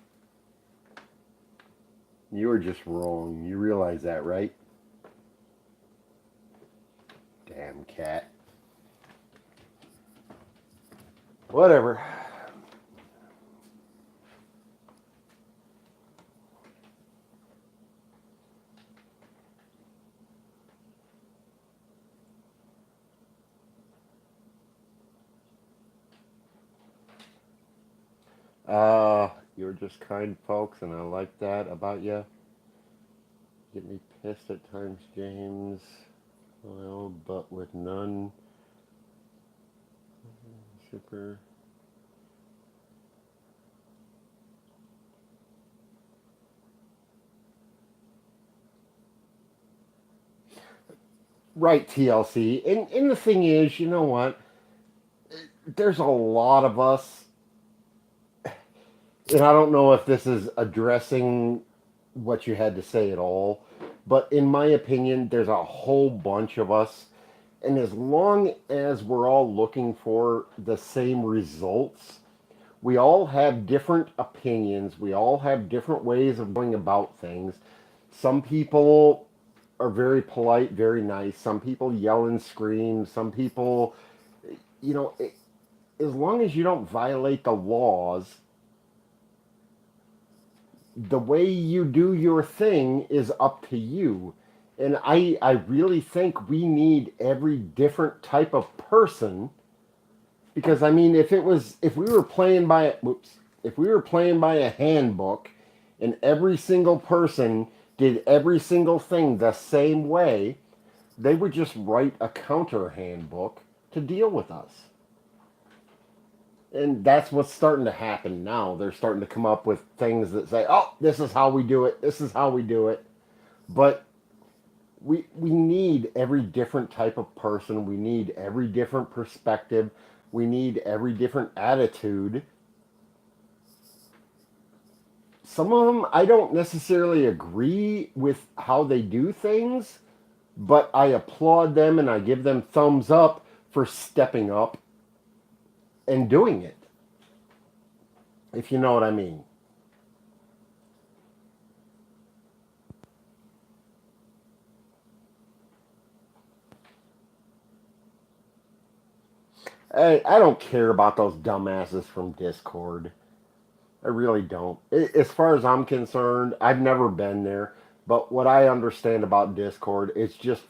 You are just wrong. You realize that, right? Damn cat. Whatever. You're just kind folks, and I like that about you. Get me pissed at times, James. Well, but with none. Super. Right, TLC. And the thing is, you know what? There's a lot of us, and I don't know if this is addressing what you had to say at all, but in my opinion, there's a whole bunch of us, and as long as we're all looking for the same results, we all have different opinions, we all have different ways of going about things. Some people are very polite, very nice. Some people yell and scream. Some people, you know, as long as you don't violate the laws, the way you do your thing is up to you. And I really think we need every different type of person, because I mean, if we were playing by if we were playing by a handbook and every single person did every single thing the same way, they would just write a counter handbook to deal with us. And that's what's starting to happen now. They're starting to come up with things that say, "Oh, this is how we do it. This is how we do it." But we need every different type of person. We need every different perspective. We need every different attitude. Some of them I don't necessarily agree with how they do things, but I applaud them and I give them thumbs up for stepping up and doing it, if you know what I mean. I don't care about those dumbasses from Discord. I really don't. As far as I'm concerned, I've never been there, but what I understand about Discord, it's just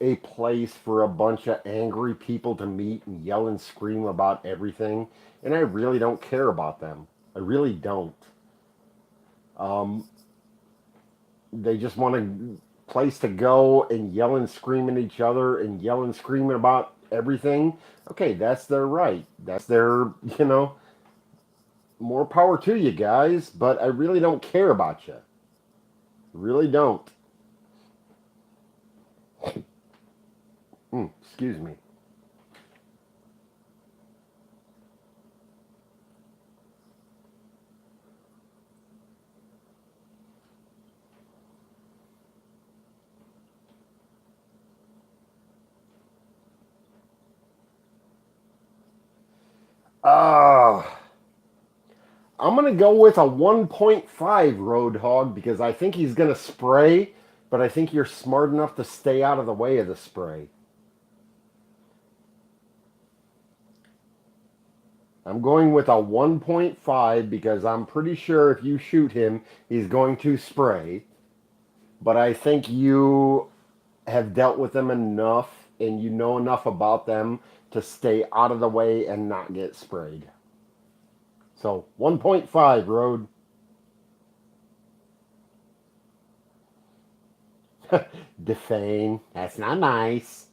a place for a bunch of angry people to meet and yell and scream about everything, and I really don't care about them. I really don't. Um, they just want to place to go and yell and scream at each other and yell and screaming about everything, okay, that's their right. That's their, more power to you guys, but I really don't care about you. Really don't. Excuse me. Uh, I'm going to go with a 1.5 Roadhog because I think he's going to spray, but I think you're smart enough to stay out of the way of the spray. I'm going with a 1.5 because I'm pretty sure if you shoot him, he's going to spray. But I think you have dealt with them enough and you know enough about them to stay out of the way and not get sprayed. So 1.5 Road. Defame. That's not nice.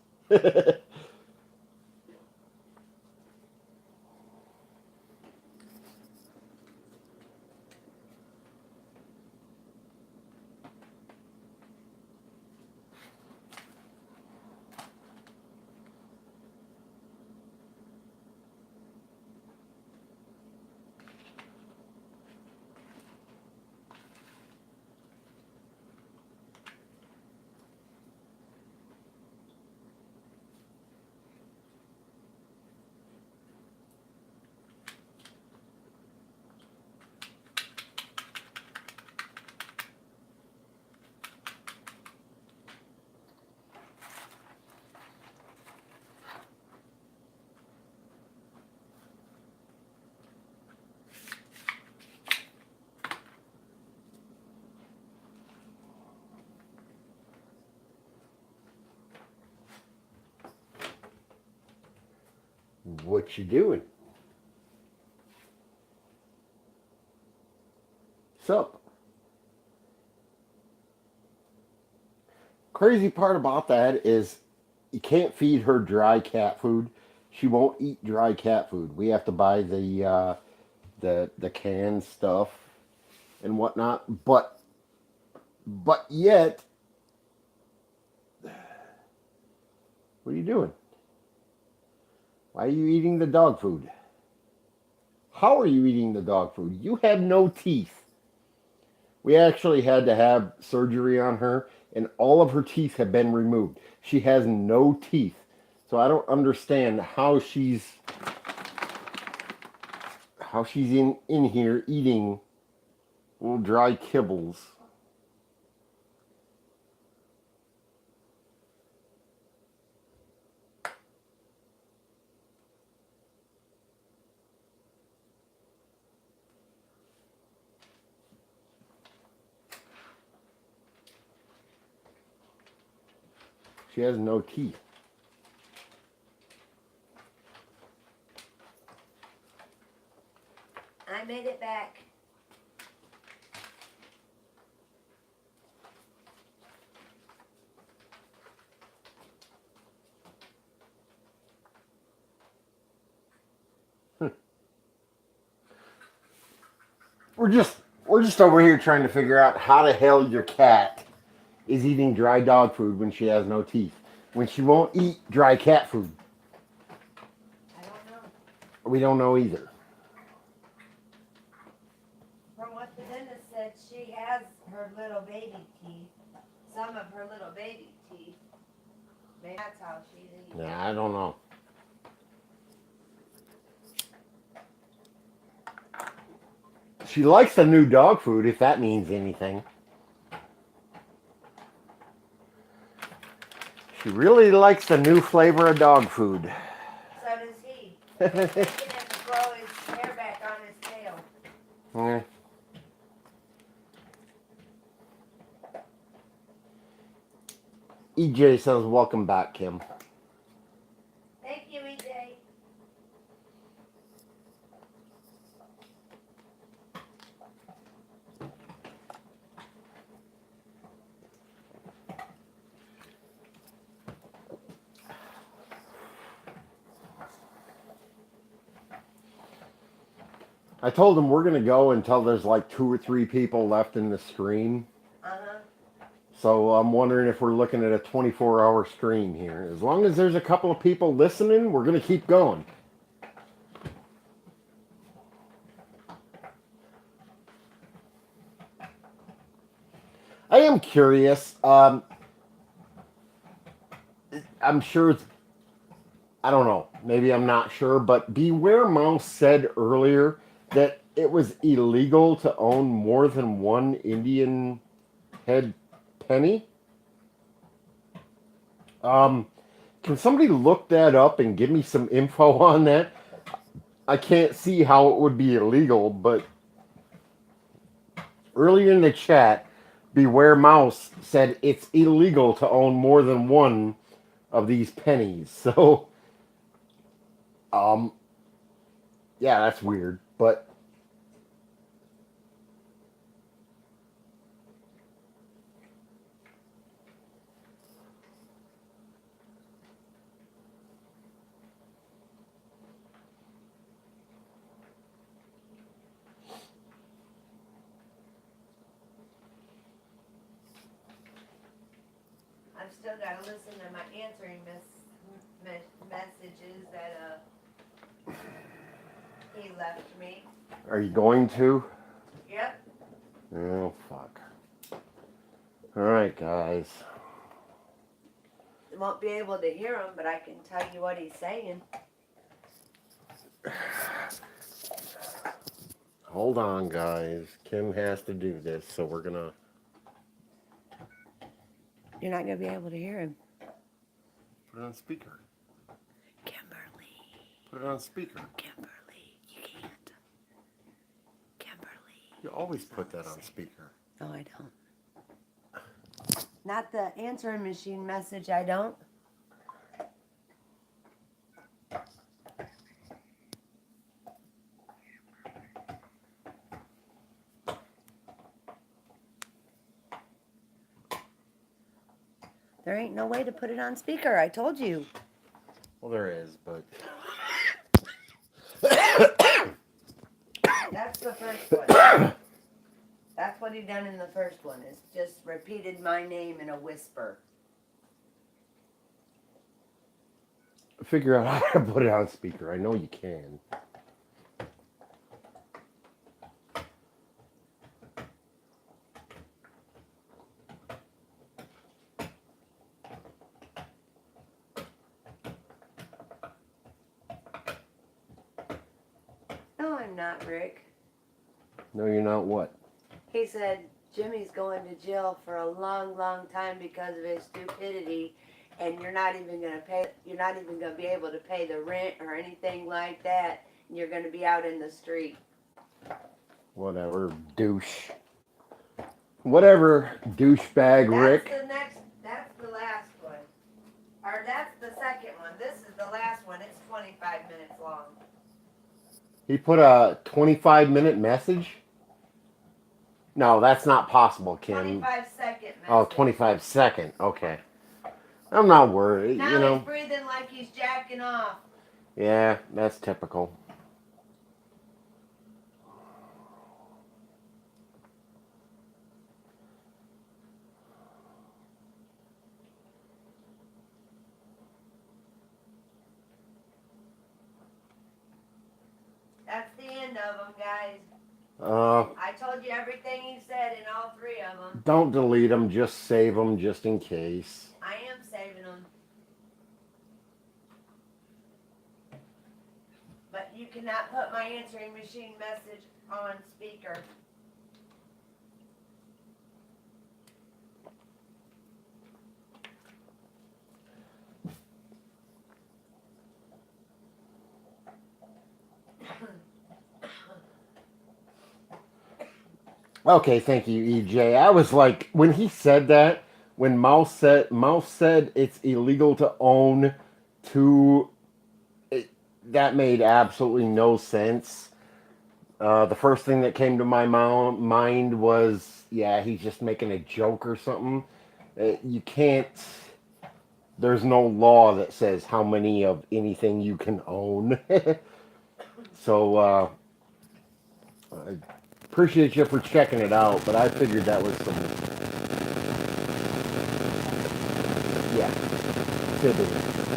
What you doing? Sup? Crazy part about that is you can't feed her dry cat food. She won't eat dry cat food. We have to buy the canned stuff and whatnot. But yet, what are you doing? Why are you eating the dog food? How are you eating the dog food? You have no teeth. We actually had to have surgery on her, and all of her teeth have been removed. She has no teeth. So I don't understand how she's in here eating little dry kibbles. She has no teeth. I made it back. We're just over here trying to figure out how the hell your cat is eating dry dog food when she has no teeth. When she won't eat dry cat food. I don't know. We don't know either. From what the dentist said, she has her little baby teeth. Some of her little baby teeth. Maybe that's how she's eating. Yeah, I don't know. She likes the new dog food, if that means anything. She really likes the new flavor of dog food. So does he. He can grow his hair back on his tail. Yeah. EJ says, welcome back, Kim. Thank you, EJ. I told him we're gonna go until there's like 2 or 3 people left in the stream. Uh-huh. So I'm wondering if we're looking at a 24-hour stream here. As long as there's a couple of people listening, we're gonna keep going. I am curious. I'm sure it's, I don't know. Maybe I'm not sure, but Beware Mouse said earlier that it was illegal to own more than one Indian head penny. Can somebody look that up and give me some info on that? I can't see how it would be illegal, but earlier in the chat, Beware Mouse said it's illegal to own more than one of these pennies. So, yeah, that's weird, but I've still got to listen to my answering messages that he left me. are you going to? Yep. Oh, fuck. All right, guys. Won't be able to hear him, but I can tell you what he's saying. Hold on, guys. Kim has to do this, so we're gonna. You're not going to be able to hear him. Put it on speaker. Kimberly. Put it on speaker. Kimberly. You can't. Kimberly. You always put that on speaker. No, I don't. Not the answering machine message, I don't. There ain't no way to put it on speaker, I told you. Well, there is, but. That's the first one. That's what he done in the first one, is just repeated my name in a whisper. Figure out how to put it on speaker. I know you can. No, I'm not, Rick. No, you're not what? He said Jimmy's going to jail for a long, long time because of his stupidity, and you're not even gonna pay. You're not even gonna be able to pay the rent or anything like that. And you're gonna be out in the street. Whatever, douche. Whatever, douchebag Rick. That's the next. That's the last one, or that's the second one. This is the last one. It's 25 minutes long. He put a 25-minute message? No, that's not possible, Kim. 25-second message. Oh, 25-second. Okay. I'm not worried, Now you know. he's breathing like he's jacking off. Yeah, that's typical. That's the end of them, guys. I told you everything he said in all three of them. Don't delete them, just save them just in case. I am saving them. But you cannot put my answering machine message on speaker. Okay, thank you, EJ. I was like, when he said that, when Mouse said it's illegal to own two, that made absolutely no sense. The first thing that came to my mind was, yeah, he's just making a joke or something. You can't. There's no law that says how many of anything you can own. So, I appreciate you for checking it out, but I figured that was some, yeah, fibbing.